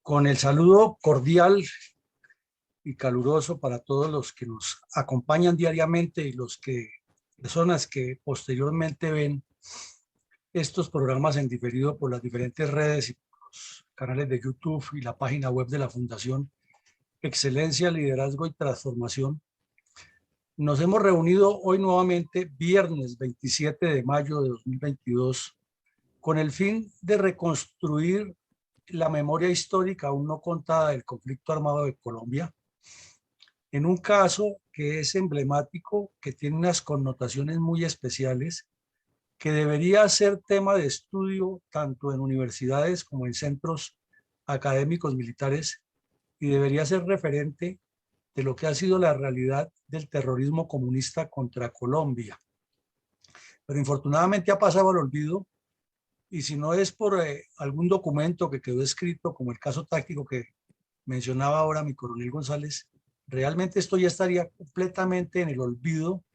Con el saludo cordial y caluroso para todos los que nos acompañan diariamente y personas que posteriormente ven estos programas en diferido por las diferentes redes y por los canales de YouTube y la página web de la Fundación Excelencia, Liderazgo y Transformación. Nos hemos reunido hoy nuevamente, viernes 27 de mayo de 2022, con el fin de reconstruir la memoria histórica aún no contada del conflicto armado de Colombia, en un caso que es emblemático, que tiene unas connotaciones muy especiales, que debería ser tema de estudio tanto en universidades como en centros académicos militares y debería ser referente de lo que ha sido la realidad del terrorismo comunista contra Colombia. Pero infortunadamente ha pasado al olvido, y si no es por algún documento que quedó escrito, como el caso táctico que mencionaba ahora mi coronel González, realmente esto ya estaría completamente en el olvido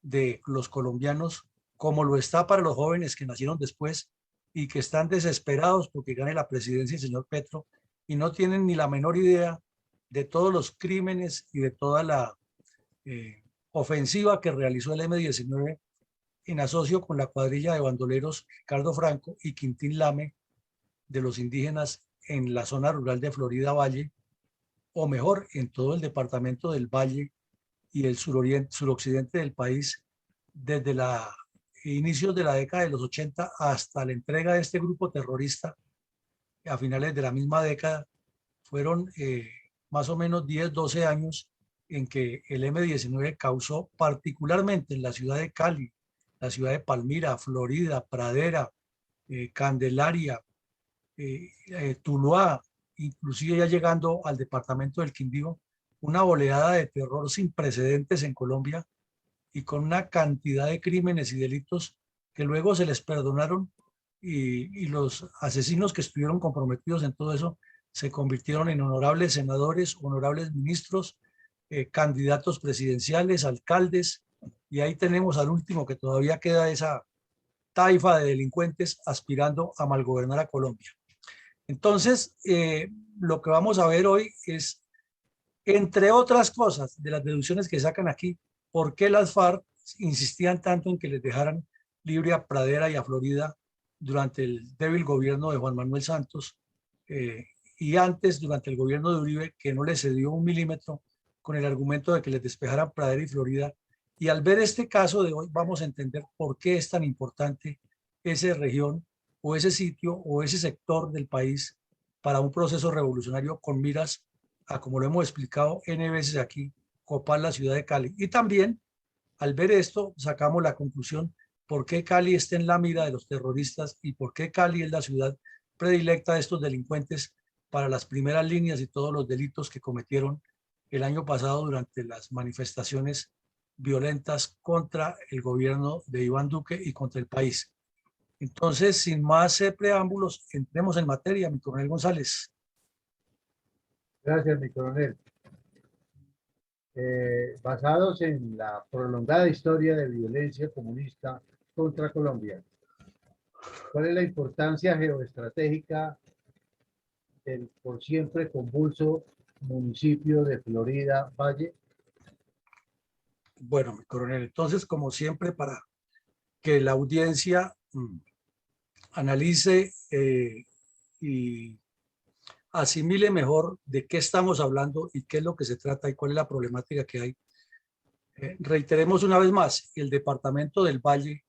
de los colombianos, como lo está para los jóvenes que nacieron después y que están desesperados porque gane la presidencia el señor Petro y no tienen ni la menor idea de todos los crímenes y de toda la ofensiva que realizó el M-19 en asocio con la cuadrilla de bandoleros Ricardo Franco y Quintín Lame de los indígenas en la zona rural de Florida Valle, o mejor, en todo el departamento del Valle y el suroccidente del país, desde inicios de la década de los 80 hasta la entrega de este grupo terrorista a finales de la misma década. Fueron más o menos 10, 12 años en que el M-19 causó, particularmente en la ciudad de Cali, la ciudad de Palmira, Florida, Pradera, Candelaria, Tuluá, inclusive ya llegando al departamento del Quindío, una oleada de terror sin precedentes en Colombia y con una cantidad de crímenes y delitos que luego se les perdonaron, y los asesinos que estuvieron comprometidos en todo eso se convirtieron en honorables senadores, honorables ministros, candidatos presidenciales, alcaldes, y ahí tenemos al último que todavía queda esa taifa de delincuentes aspirando a malgobernar a Colombia. Entonces, lo que vamos a ver hoy es, entre otras cosas, de las deducciones que sacan aquí, por qué las FARC insistían tanto en que les dejaran libre a Pradera y a Florida durante el débil gobierno de Juan Manuel Santos, y antes, durante el gobierno de Uribe, que no les cedió un milímetro con el argumento de que les despejaran Pradera y Florida. Y al ver este caso de hoy, vamos a entender por qué es tan importante esa región o ese sitio o ese sector del país para un proceso revolucionario con miras a, como lo hemos explicado N veces aquí, copar la ciudad de Cali. Y también, al ver esto, sacamos la conclusión por qué Cali está en la mira de los terroristas y por qué Cali es la ciudad predilecta de estos delincuentes para las primeras líneas y todos los delitos que cometieron el año pasado durante las manifestaciones violentas contra el gobierno de Iván Duque y contra el país. Entonces, sin más preámbulos, entremos en materia, mi coronel González. Gracias, mi coronel. Basados en la prolongada historia de violencia comunista contra Colombia, ¿cuál es la importancia geoestratégica del por siempre convulso municipio de Florida Valle? Bueno, mi coronel, entonces, como siempre, para que la audiencia analice y asimile mejor de qué estamos hablando y qué es lo que se trata y cuál es la problemática que hay. Reiteremos una vez más, el departamento del Valle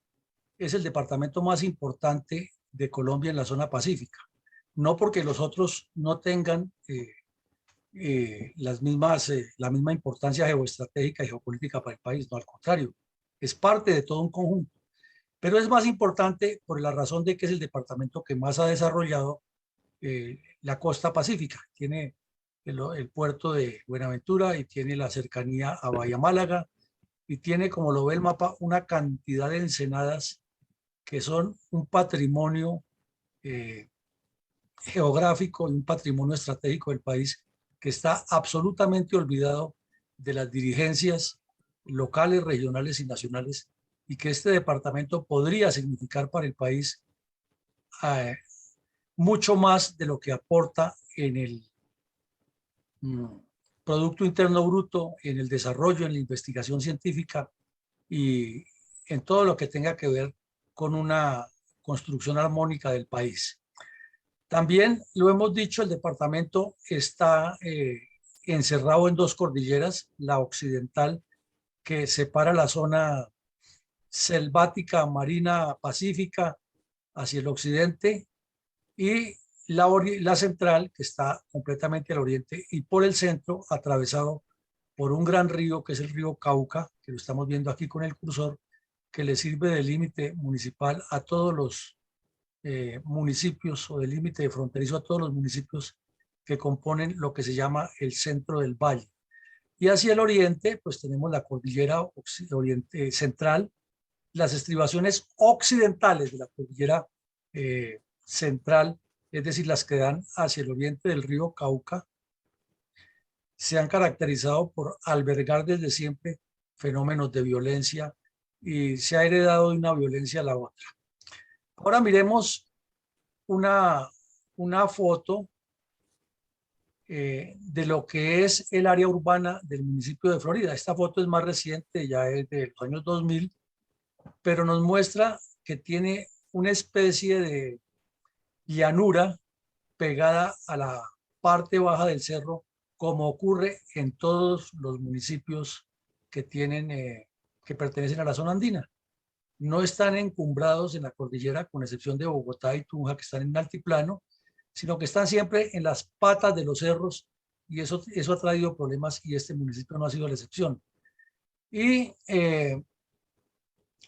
es el departamento más importante de Colombia en la zona pacífica. No porque los otros no tengan la misma importancia geoestratégica y geopolítica para el país, no, al contrario, es parte de todo un conjunto. Pero es más importante por la razón de que es el departamento que más ha desarrollado la costa pacífica. Tiene el puerto de Buenaventura y tiene la cercanía a Bahía Málaga y tiene, como lo ve el mapa, una cantidad de ensenadas que son un patrimonio geográfico y un patrimonio estratégico del país que está absolutamente olvidado de las dirigencias locales, regionales y nacionales, y que este departamento podría significar para el país mucho más de lo que aporta en el Producto Interno Bruto, en el desarrollo, en la investigación científica y en todo lo que tenga que ver con una construcción armónica del país. También lo hemos dicho, el departamento está encerrado en dos cordilleras, la occidental, que separa la zona selvática, marina, pacífica hacia el occidente, y la central, que está completamente al oriente, y por el centro, atravesado por un gran río, que es el río Cauca, que lo estamos viendo aquí con el cursor, que le sirve de límite municipal a todos los municipios, o de límite fronterizo a todos los municipios que componen lo que se llama el centro del valle. Y hacia el oriente, pues tenemos la cordillera oriente, central, las estribaciones occidentales de la cordillera central, es decir, las que dan hacia el oriente del río Cauca, se han caracterizado por albergar desde siempre fenómenos de violencia y se ha heredado de una violencia a la otra. Ahora miremos una foto de lo que es el área urbana del municipio de Florida. Esta foto es más reciente, ya es de los años 2000, pero nos muestra que tiene una especie de llanura pegada a la parte baja del cerro, como ocurre en todos los municipios que que pertenecen a la zona andina. No están encumbrados en la cordillera, con excepción de Bogotá y Tunja, que están en altiplano, sino que están siempre en las patas de los cerros, y eso ha traído problemas, y este municipio no ha sido la excepción. Y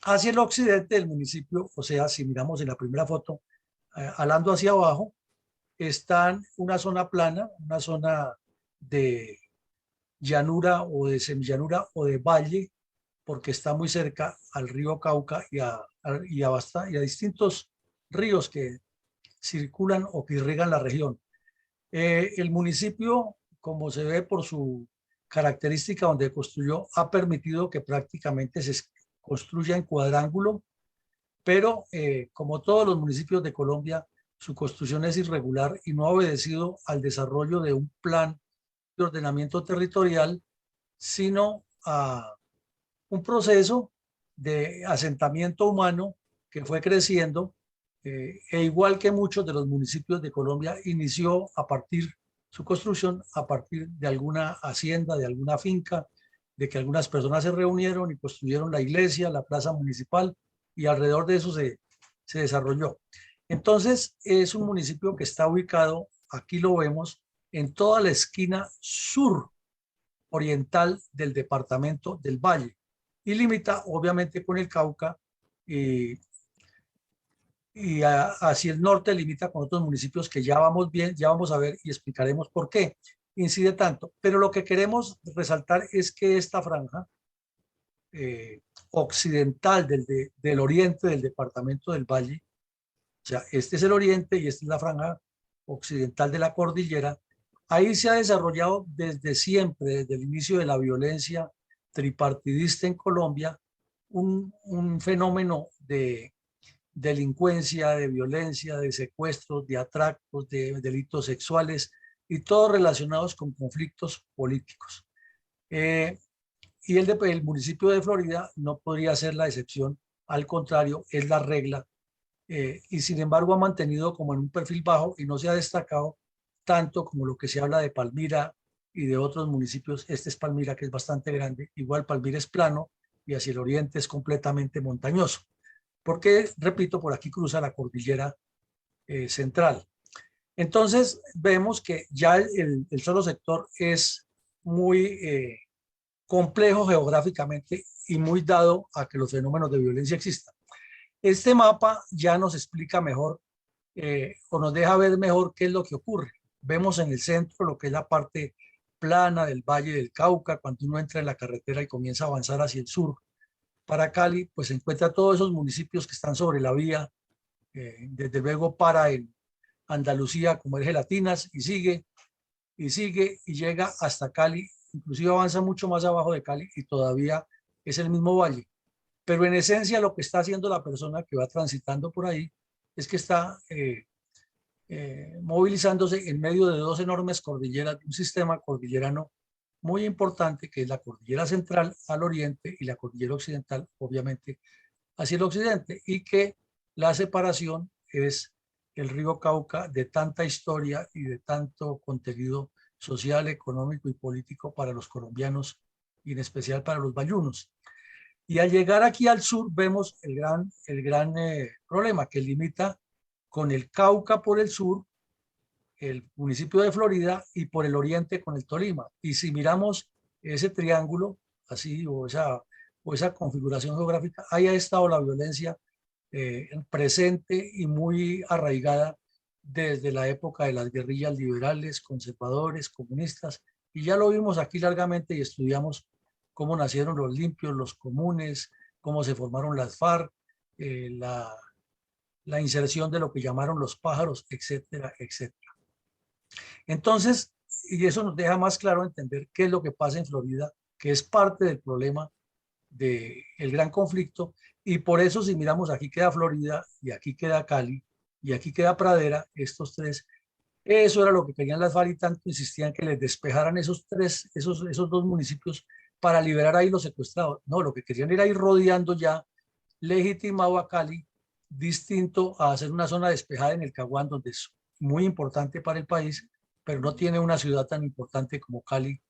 hacia el occidente del municipio, o sea, si miramos en la primera foto, alando hacia abajo, están una zona plana, una zona de llanura o de semillanura o de valle, porque está muy cerca al río Cauca y a distintos ríos que circulan o que irrigan la región. El municipio, como se ve por su característica donde construyó, ha permitido que prácticamente se construya en cuadrángulo, pero como todos los municipios de Colombia, su construcción es irregular y no ha obedecido al desarrollo de un plan de ordenamiento territorial, sino a un proceso de asentamiento humano que fue creciendo, e igual que muchos de los municipios de Colombia, inició su construcción a partir de alguna hacienda, de alguna finca, de que algunas personas se reunieron y construyeron la iglesia, la plaza municipal, y alrededor de eso se desarrolló. Entonces, es un municipio que está ubicado, aquí lo vemos, en toda la esquina sur oriental del departamento del Valle, y limita obviamente con el Cauca, y hacia el norte limita con otros municipios que ya vamos a ver y explicaremos por qué incide tanto. Pero lo que queremos resaltar es que esta franja occidental del oriente del departamento del Valle, o sea, este es el oriente y esta es la franja occidental de la cordillera, ahí se ha desarrollado desde siempre, desde el inicio de la violencia tripartidista en Colombia, un fenómeno de delincuencia, de violencia, de secuestros, de atracos, de delitos sexuales, y todos relacionados con conflictos políticos. Y el municipio de Florida no podría ser la excepción, al contrario, es la regla, y sin embargo ha mantenido como en un perfil bajo y no se ha destacado tanto como lo que se habla de Palmira y de otros municipios. Este es Palmira, que es bastante grande, igual Palmira es plano y hacia el oriente es completamente montañoso, porque, repito, por aquí cruza la cordillera central. Entonces vemos que ya el solo sector es muy complejo geográficamente y muy dado a que los fenómenos de violencia existan. Este mapa ya nos explica mejor, o nos deja ver mejor qué es lo que ocurre. Vemos en el centro lo que es la parte plana del Valle del Cauca. Cuando uno entra en la carretera y comienza a avanzar hacia el sur para Cali, pues se encuentra todos esos municipios que están sobre la vía, desde luego para en Andalucía como es Gelatinas, y sigue y llega hasta Cali, inclusive avanza mucho más abajo de Cali y todavía es el mismo valle. Pero en esencia lo que está haciendo la persona que va transitando por ahí es que está movilizándose en medio de dos enormes cordilleras, un sistema cordillerano muy importante, que es la cordillera central al oriente y la cordillera occidental, obviamente, hacia el occidente, y que la separación es el río Cauca, de tanta historia y de tanto contenido social, económico y político para los colombianos y en especial para los bayunos. Y al llegar aquí al sur vemos el gran problema que limita con el Cauca por el sur, el municipio de Florida, y por el oriente con el Tolima. Y si miramos ese triángulo así o esa configuración geográfica, ahí ha estado la violencia presente y muy arraigada desde la época de las guerrillas liberales, conservadores, comunistas, y ya lo vimos aquí largamente y estudiamos cómo nacieron los limpios, los comunes, cómo se formaron las FARC, la inserción de lo que llamaron los pájaros, etcétera, etcétera. Entonces, y eso nos deja más claro entender qué es lo que pasa en Florida, que es parte del problema del gran conflicto, y por eso si miramos aquí queda Florida y aquí queda Cali y aquí queda Pradera, estos tres, eso era lo que querían las FARC y tanto insistían que les despejaran esos dos municipios para liberar ahí los secuestrados. No, lo que querían era ir rodeando ya legitimado a Cali, distinto a hacer una zona despejada en el Caguán, donde es muy importante para el país, pero no tiene una ciudad tan importante como Cali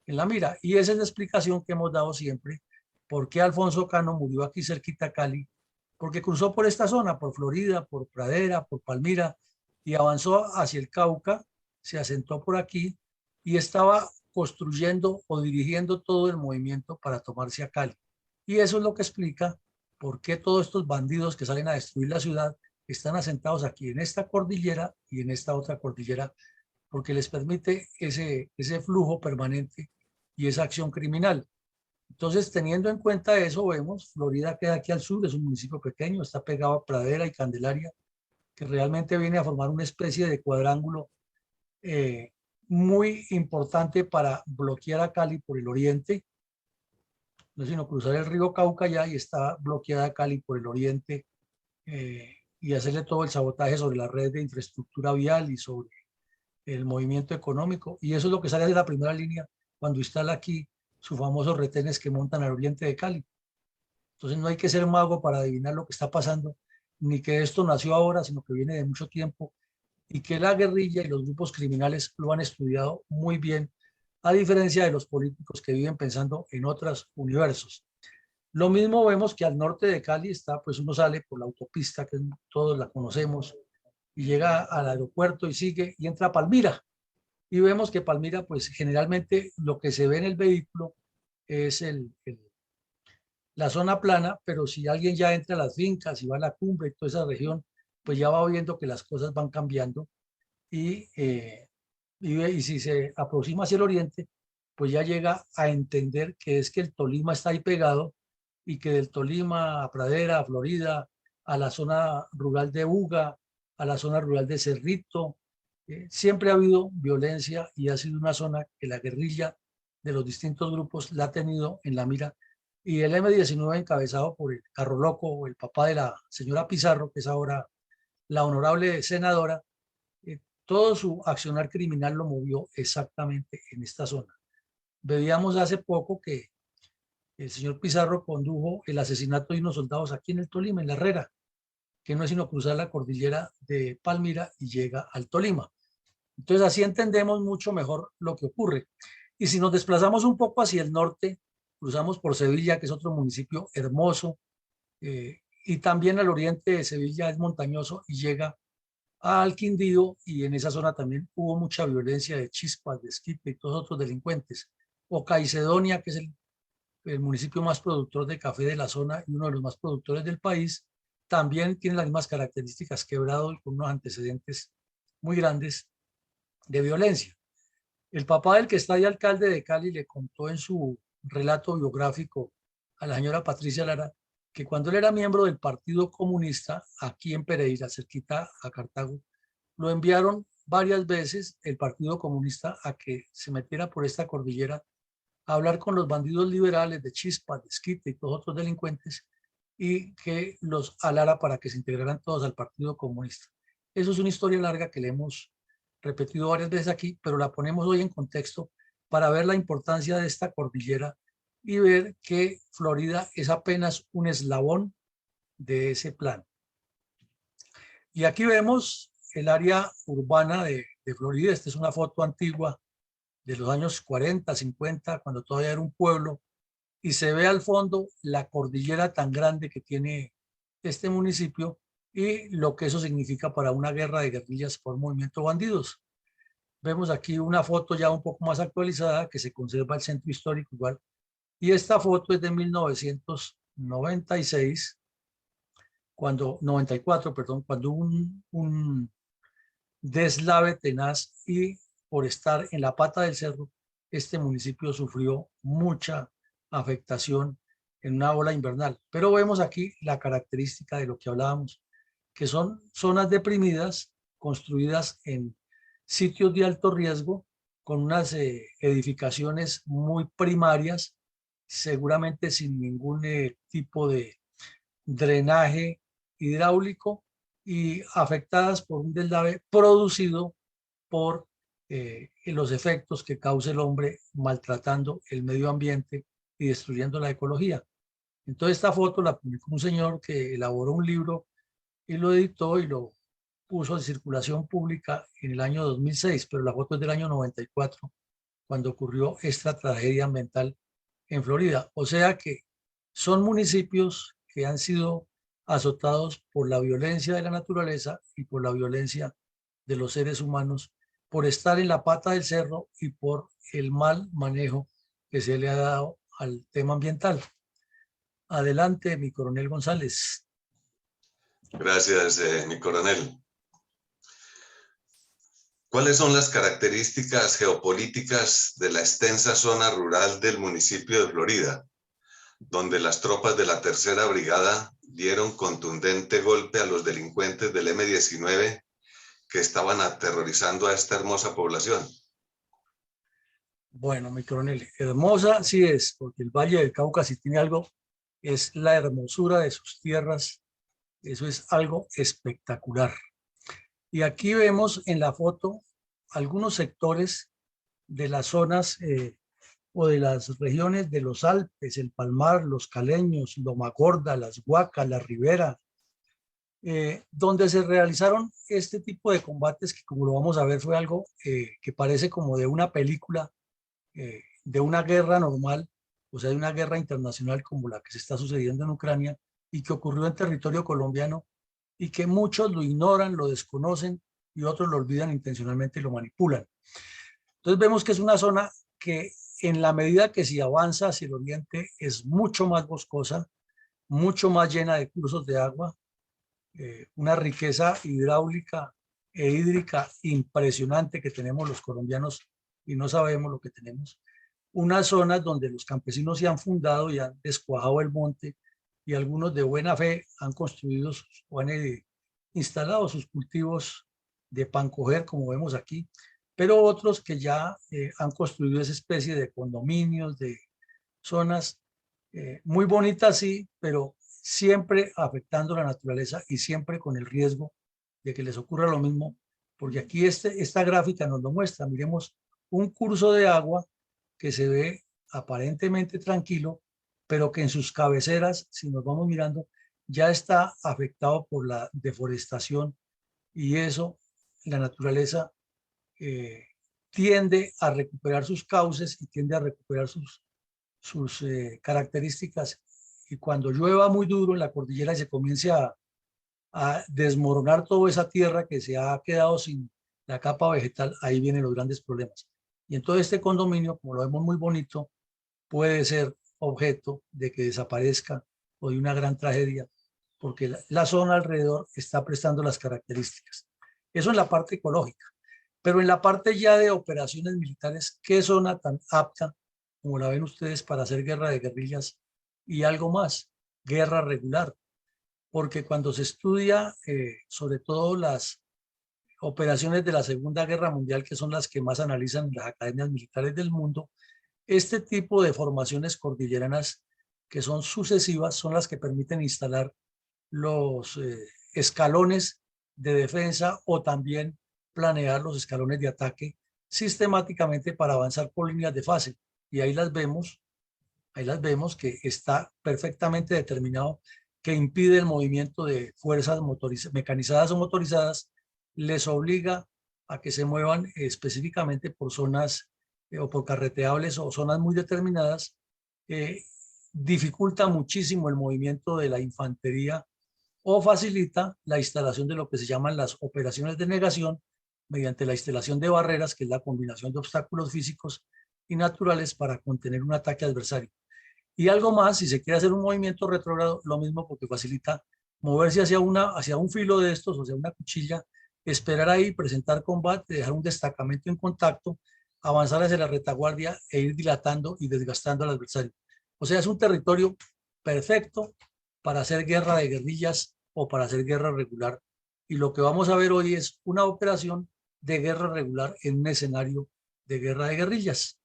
en la mira. Y esa es la explicación que hemos dado siempre. ¿Por qué Alfonso Cano murió aquí cerquita a Cali? Porque cruzó por esta zona, por Florida, por Pradera, por Palmira, y avanzó hacia el Cauca, se asentó por aquí y estaba construyendo o dirigiendo todo el movimiento para tomarse a Cali. Y eso es lo que explica por qué todos estos bandidos que salen a destruir la ciudad están asentados aquí en esta cordillera y en esta otra cordillera, porque les permite ese flujo permanente y esa acción criminal. Entonces, teniendo en cuenta eso, vemos, Florida queda aquí al sur, es un municipio pequeño, está pegado a Pradera y Candelaria, que realmente viene a formar una especie de cuadrángulo eh, muy importante para bloquear a Cali por el oriente, no sino cruzar el río Cauca ya y está bloqueada Cali por el oriente, y hacerle todo el sabotaje sobre la red de infraestructura vial y sobre el movimiento económico. Y eso es lo que sale de la primera línea cuando instala aquí sus famosos retenes que montan al oriente de Cali. Entonces no hay que ser mago para adivinar lo que está pasando, ni que esto nació ahora, sino que viene de mucho tiempo y que la guerrilla y los grupos criminales lo han estudiado muy bien, a diferencia de los políticos que viven pensando en otros universos. Lo mismo vemos que al norte de Cali está, pues uno sale por la autopista, que todos la conocemos, y llega al aeropuerto y sigue y entra a Palmira. Y vemos que Palmira, pues generalmente lo que se ve en el vehículo es la zona plana, pero si alguien ya entra a las fincas y va a la cumbre y toda esa región, pues ya va viendo que las cosas van cambiando y, y si se aproxima hacia el oriente, pues ya llega a entender que es que el Tolima está ahí pegado y que del Tolima a Pradera, a Florida, a la zona rural de Buga, a la zona rural de Cerrito, siempre ha habido violencia y ha sido una zona que la guerrilla de los distintos grupos la ha tenido en la mira. Y el M-19 encabezado por el Carro Loco, o el papá de la señora Pizarro, que es ahora la honorable senadora, todo su accionar criminal lo movió exactamente en esta zona. Veíamos hace poco que el señor Pizarro condujo el asesinato de unos soldados aquí en el Tolima, en la Herrera, que no es sino cruzar la cordillera de Palmira y llega al Tolima. Entonces así entendemos mucho mejor lo que ocurre. Y si nos desplazamos un poco hacia el norte, cruzamos por Sevilla, que es otro municipio hermoso, y también al oriente de Sevilla es montañoso y llega al Quindío, y en esa zona también hubo mucha violencia de chispas, de esquipe y todos otros delincuentes. O Caicedonia, que es el municipio más productor de café de la zona y uno de los más productores del país, también tiene las mismas características, quebrado y con unos antecedentes muy grandes de violencia. El papá del que está de alcalde de Cali le contó en su relato biográfico a la señora Patricia Lara que cuando él era miembro del Partido Comunista aquí en Pereira, cerquita a Cartago, lo enviaron varias veces el Partido Comunista a que se metiera por esta cordillera a hablar con los bandidos liberales de Chispa, de Esquite y todos otros delincuentes, y que los alara para que se integraran todos al Partido Comunista. Eso es una historia larga que le hemos repetido varias veces aquí, pero la ponemos hoy en contexto para ver la importancia de esta cordillera y ver que Florida es apenas un eslabón de ese plan. Y aquí vemos el área urbana de Florida. Esta es una foto antigua de los años 40, 50, cuando todavía era un pueblo, y se ve al fondo la cordillera tan grande que tiene este municipio y lo que eso significa para una guerra de guerrillas por movimiento bandidos. Vemos aquí una foto ya un poco más actualizada que se conserva el centro histórico igual, y esta foto es de 1996, cuando, 94, perdón, cuando hubo un deslave tenaz y por estar en la pata del cerro, este municipio sufrió mucha afectación en una ola invernal. Pero vemos aquí la característica de lo que hablábamos, que son zonas deprimidas construidas en sitios de alto riesgo con unas edificaciones muy primarias, seguramente sin ningún tipo de drenaje hidráulico y afectadas por un deslave producido por los efectos que causa el hombre maltratando el medio ambiente y destruyendo la ecología. Entonces esta foto la publicó un señor que elaboró un libro y lo editó y lo puso en circulación pública en el año 2006, pero la foto es del año 94, cuando ocurrió esta tragedia ambiental en Florida. O sea que son municipios que han sido azotados por la violencia de la naturaleza y por la violencia de los seres humanos, por estar en la pata del cerro y por el mal manejo que se le ha dado al tema ambiental. Adelante, mi coronel González. Gracias, mi coronel. ¿Cuáles son las características geopolíticas de la extensa zona rural del municipio de Florida, donde las tropas de la Tercera Brigada dieron contundente golpe a los delincuentes del M-19 que estaban aterrorizando a esta hermosa población? Bueno, mi coronel, hermosa sí es, porque el Valle del Cauca, si tiene algo, es la hermosura de sus tierras. Eso es algo espectacular. Y aquí vemos en la foto algunos sectores de las zonas o de las regiones de los Alpes, el Palmar, los Caleños, Lomagorda, las Huacas, la Ribera, donde se realizaron este tipo de combates que, como lo vamos a ver, fue algo que parece como de una película, de una guerra normal, o sea, de una guerra internacional como la que se está sucediendo en Ucrania y que ocurrió en territorio colombiano y que muchos lo ignoran, lo desconocen y otros lo olvidan intencionalmente y lo manipulan. Entonces vemos que es una zona que en la medida que si avanza hacia el oriente es mucho más boscosa, mucho más llena de cursos de agua, una riqueza hidráulica e hídrica impresionante que tenemos los colombianos y no sabemos lo que tenemos. Unas zonas donde los campesinos se han fundado y han descuajado el monte y algunos de buena fe han construido o han instalado sus cultivos de pan coger, como vemos aquí, pero otros que ya han construido esa especie de condominios, de zonas muy bonitas, sí, pero siempre afectando la naturaleza y siempre con el riesgo de que les ocurra lo mismo, porque aquí esta gráfica nos lo muestra. Miremos un curso de agua que se ve aparentemente tranquilo, pero que en sus cabeceras, si nos vamos mirando, ya está afectado por la deforestación y eso, la naturaleza eh, tiende a recuperar sus cauces y tiende a recuperar sus características. Y cuando llueva muy duro en la cordillera y se comience a desmoronar toda esa tierra que se ha quedado sin la capa vegetal, ahí vienen los grandes problemas. Y entonces este condominio, como lo vemos muy bonito, puede ser objeto de que desaparezca o de una gran tragedia, porque la zona alrededor está prestando las características. Eso en la parte ecológica. Pero en la parte ya de operaciones militares, ¿qué zona tan apta como la ven ustedes para hacer guerra de guerrillas y algo más, guerra regular? Porque cuando se estudia sobre todo las operaciones de la Segunda Guerra Mundial, que son las que más analizan las academias militares del mundo, este tipo de formaciones cordilleranas que son sucesivas son las que permiten instalar los escalones de defensa o también planear los escalones de ataque sistemáticamente para avanzar por líneas de fase. Y ahí las vemos que está perfectamente determinado que impide el movimiento de fuerzas mecanizadas o motorizadas, les obliga a que se muevan específicamente por zonas o por carreteables o zonas muy determinadas, dificulta muchísimo el movimiento de la infantería o facilita la instalación de lo que se llaman las operaciones de negación mediante la instalación de barreras, que es la combinación de obstáculos físicos y naturales para contener un ataque adversario. Y algo más, si se quiere hacer un movimiento retrógrado, lo mismo, porque facilita moverse hacia un filo de estos, o sea, una cuchilla, esperar ahí, presentar combate, dejar un destacamento en contacto, avanzar hacia la retaguardia e ir dilatando y desgastando al adversario. O sea, es un territorio perfecto para hacer guerra de guerrillas o para hacer guerra regular. Y lo que vamos a ver hoy es una operación de guerra regular en un escenario de guerra de guerrillas.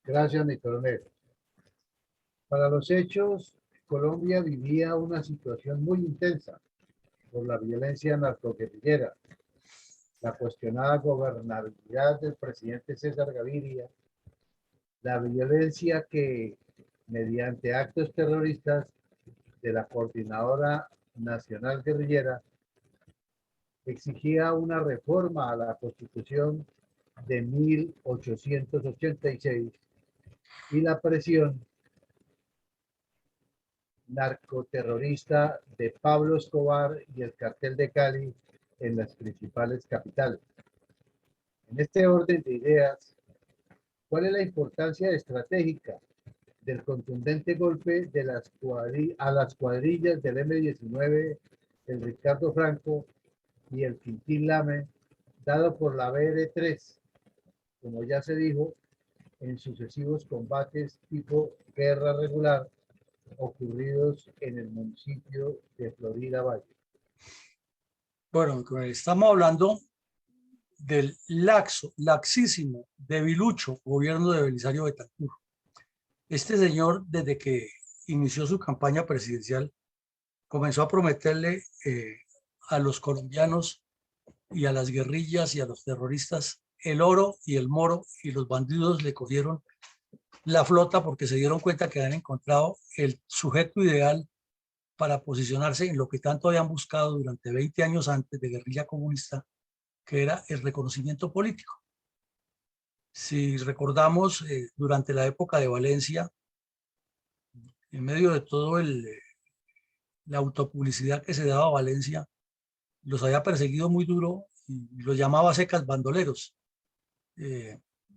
Gracias, mi coronel. Para los hechos, Colombia vivía una situación muy intensa por la violencia narcoguerrillera, la cuestionada gobernabilidad del presidente César Gaviria, la violencia que, mediante actos terroristas de la Coordinadora Nacional Guerrillera, exigía una reforma a la Constitución de 1886 y la presión narcoterrorista de Pablo Escobar y el Cartel de Cali en las principales capitales. En este orden de ideas, ¿cuál es la importancia estratégica del contundente golpe de a las cuadrillas del M-19, el Ricardo Franco y el Quintín Lame, dado por la BR-3, como ya se dijo, en sucesivos combates tipo guerra regular ocurridos en el municipio de Florida Valle? Bueno, estamos hablando del laxísimo, debilucho gobierno de Belisario Betancur. Este señor, desde que inició su campaña presidencial, comenzó a prometerle a los colombianos y a las guerrillas y a los terroristas el oro y el moro, y los bandidos le cogieron la flota porque se dieron cuenta que habían encontrado el sujeto ideal para posicionarse en lo que tanto habían buscado durante 20 años antes de guerrilla comunista, que era el reconocimiento político. Si recordamos, durante la época de Valencia, en medio de todo la autopublicidad que se daba a Valencia, los había perseguido muy duro y los llamaba secas bandoleros.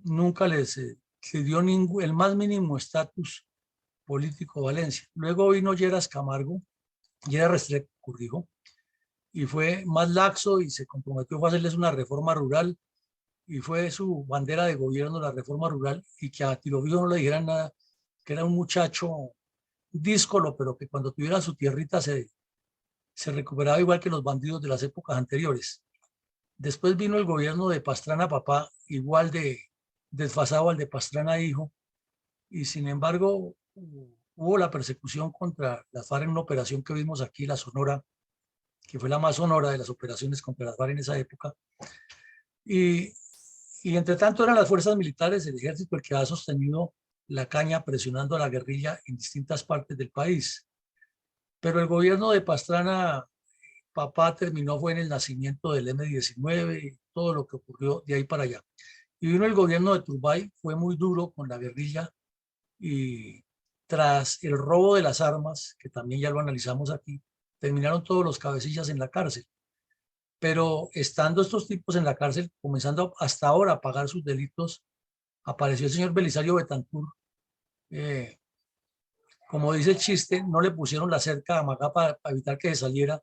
Nunca se dio el más mínimo estatus político a Valencia. Luego vino Lleras Camargo, Lleras Restrepo, corrijo, y fue más laxo y se comprometió a hacerles una reforma rural, y fue su bandera de gobierno la reforma rural, y que a Tirovio no le dijeran nada, que era un muchacho díscolo, pero que cuando tuviera su tierrita se recuperaba igual que los bandidos de las épocas anteriores. Después vino el gobierno de Pastrana papá, igual de desfasado al de Pastrana hijo, y sin embargo hubo la persecución contra las FARC en una operación que vimos aquí, la Sonora, que fue la más sonora de las operaciones contra las FARC en esa época. Y entre tanto eran las fuerzas militares, el ejército, el que ha sostenido la caña presionando a la guerrilla en distintas partes del país. Pero el gobierno de Pastrana papá terminó fue en el nacimiento del M-19 y todo lo que ocurrió de ahí para allá. Y vino el gobierno de Turbay, fue muy duro con la guerrilla, y tras el robo de las armas, que también ya lo analizamos aquí, terminaron todos los cabecillas en la cárcel. Pero estando estos tipos en la cárcel, comenzando hasta ahora a pagar sus delitos, apareció el señor Belisario Betancur. Como dice el chiste, no le pusieron la cerca a Amagá para evitar que se saliera,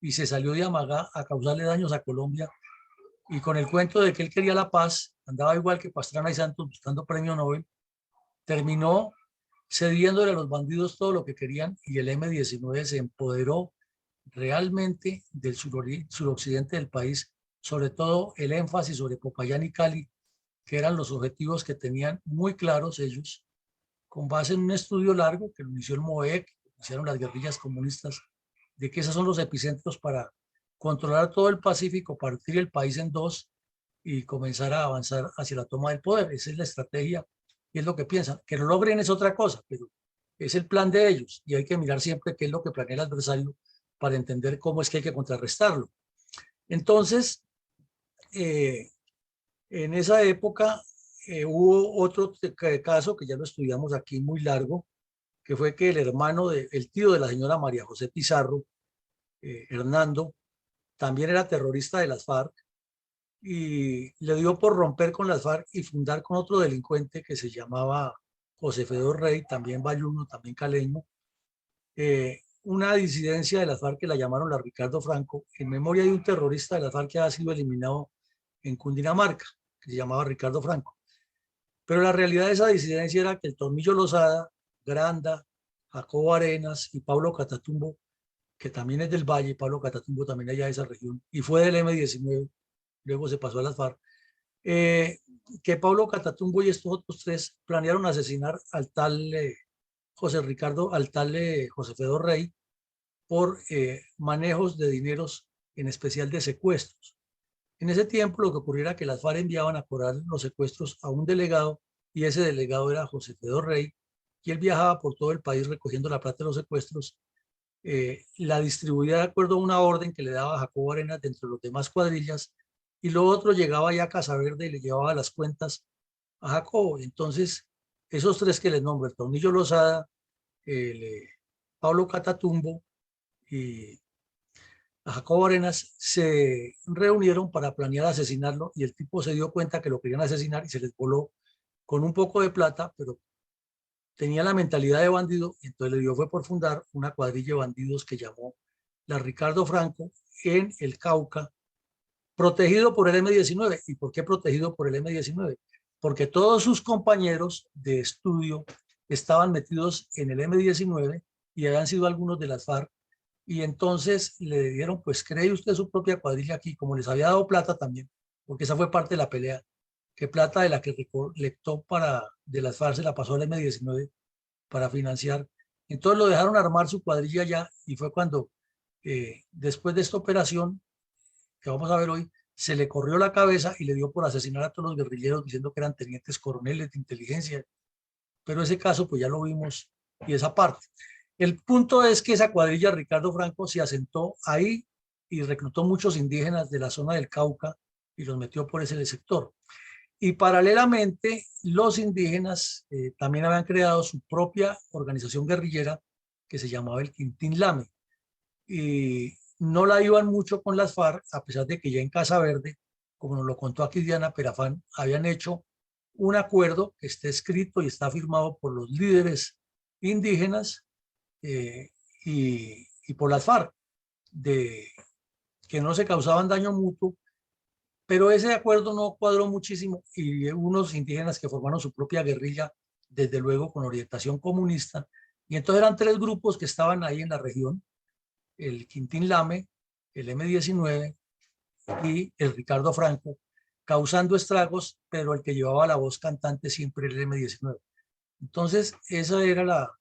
y se salió de Amagá a causarle daños a Colombia. Y con el cuento de que él quería la paz, andaba igual que Pastrana y Santos buscando premio Nobel, terminó cediéndole a los bandidos todo lo que querían, y el M-19 se empoderó realmente del suroccidente del país, sobre todo el énfasis sobre Popayán y Cali, que eran los objetivos que tenían muy claros ellos, con base en un estudio largo que lo inició el MOEC, hicieron las guerrillas comunistas, de que esos son los epicentros para controlar todo el Pacífico, partir el país en dos y comenzar a avanzar hacia la toma del poder. Esa es la estrategia y es lo que piensan. Que lo logren es otra cosa, pero es el plan de ellos y hay que mirar siempre qué es lo que planea el adversario para entender cómo es que hay que contrarrestarlo. Entonces, en esa época hubo otro caso que ya lo estudiamos aquí muy largo, que fue que el tío de la señora María José Pizarro, Hernando, también era terrorista de las FARC y le dio por romper con las FARC y fundar con otro delincuente que se llamaba José Fedor Rey, también bayuno, también caleño, una disidencia de las FARC que la llamaron la Ricardo Franco, en memoria de un terrorista de las FARC que ha sido eliminado en Cundinamarca, que se llamaba Ricardo Franco. Pero la realidad de esa disidencia era que el Tornillo Lozada, Granda, Jacobo Arenas y Pablo Catatumbo, que también es del Valle, Pablo Catatumbo también allá de esa región, y fue del M-19, luego se pasó a las FARC, que Pablo Catatumbo y estos otros tres planearon asesinar al tal José Fedor Rey por manejos de dineros, en especial de secuestros. En ese tiempo lo que ocurría era que las FARC enviaban a cobrar los secuestros a un delegado y ese delegado era José Fedor Rey y él viajaba por todo el país recogiendo la plata de los secuestros, la distribuía de acuerdo a una orden que le daba Jacobo Arenas dentro de los demás cuadrillas y lo otro llegaba ya a Casaverde y le llevaba las cuentas a Jacobo. Entonces, esos tres que les nombro, el Tornillo Lozada, Pablo Catatumbo y a Jacobo Arenas, se reunieron para planear asesinarlo y el tipo se dio cuenta que lo querían asesinar y se les voló con un poco de plata, pero tenía la mentalidad de bandido y entonces le dio fue por fundar una cuadrilla de bandidos que llamó la Ricardo Franco en el Cauca, protegido por el M-19. ¿Y por qué protegido por el M-19? Porque todos sus compañeros de estudio estaban metidos en el M-19 y habían sido algunos de las FARC y entonces le dieron, pues cree usted su propia cuadrilla aquí, como les había dado plata también, porque esa fue parte de la pelea, que plata de la que recolectó de las FARC se la pasó al M-19 para financiar. Entonces lo dejaron armar su cuadrilla ya y fue cuando, después de esta operación, que vamos a ver hoy, se le corrió la cabeza y le dio por asesinar a todos los guerrilleros diciendo que eran tenientes coroneles de inteligencia. Pero ese caso pues ya lo vimos y esa parte. El punto es que esa cuadrilla Ricardo Franco se asentó ahí y reclutó muchos indígenas de la zona del Cauca y los metió por ese sector. Y paralelamente los indígenas también habían creado su propia organización guerrillera que se llamaba el Quintín Lame. Y no la iban mucho con las FARC, a pesar de que ya en Casa Verde, como nos lo contó aquí Diana Perafán, habían hecho un acuerdo que está escrito y está firmado por los líderes indígenas y por las FARC, de que no se causaban daño mutuo, pero ese acuerdo no cuadró muchísimo y unos indígenas que formaron su propia guerrilla, desde luego con orientación comunista, y entonces eran tres grupos que estaban ahí en la región, el Quintín Lame, el M-19 y el Ricardo Franco, causando estragos, pero el que llevaba la voz cantante siempre el M-19. Entonces, esa era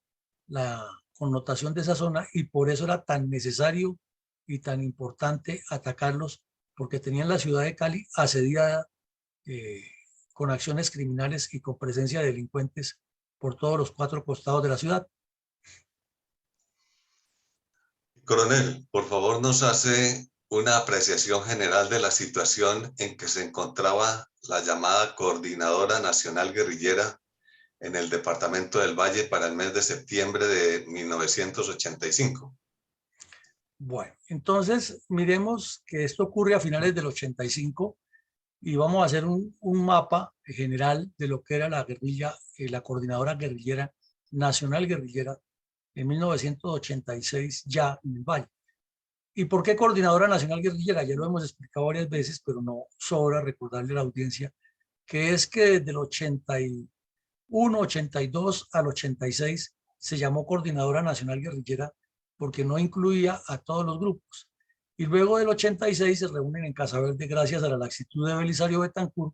la connotación de esa zona y por eso era tan necesario y tan importante atacarlos, porque tenían la ciudad de Cali asediada con acciones criminales y con presencia de delincuentes por todos los cuatro costados de la ciudad. Coronel, por favor nos hace una apreciación general de la situación en que se encontraba la llamada Coordinadora Nacional Guerrillera en el departamento del Valle para el mes de septiembre de 1985. Bueno, entonces miremos que esto ocurre a finales del 85 y vamos a hacer un mapa general de lo que era la guerrilla, la Coordinadora Guerrillera Nacional Guerrillera en 1986 ya en el Valle. ¿Y por qué Coordinadora Nacional Guerrillera? Ya lo hemos explicado varias veces, pero no sobra recordarle a la audiencia que es que desde el 81, 82 al 86 se llamó Coordinadora Nacional Guerrillera porque no incluía a todos los grupos. Y luego del 86 se reúnen en Casa Verde gracias a la laxitud de Belisario Betancur,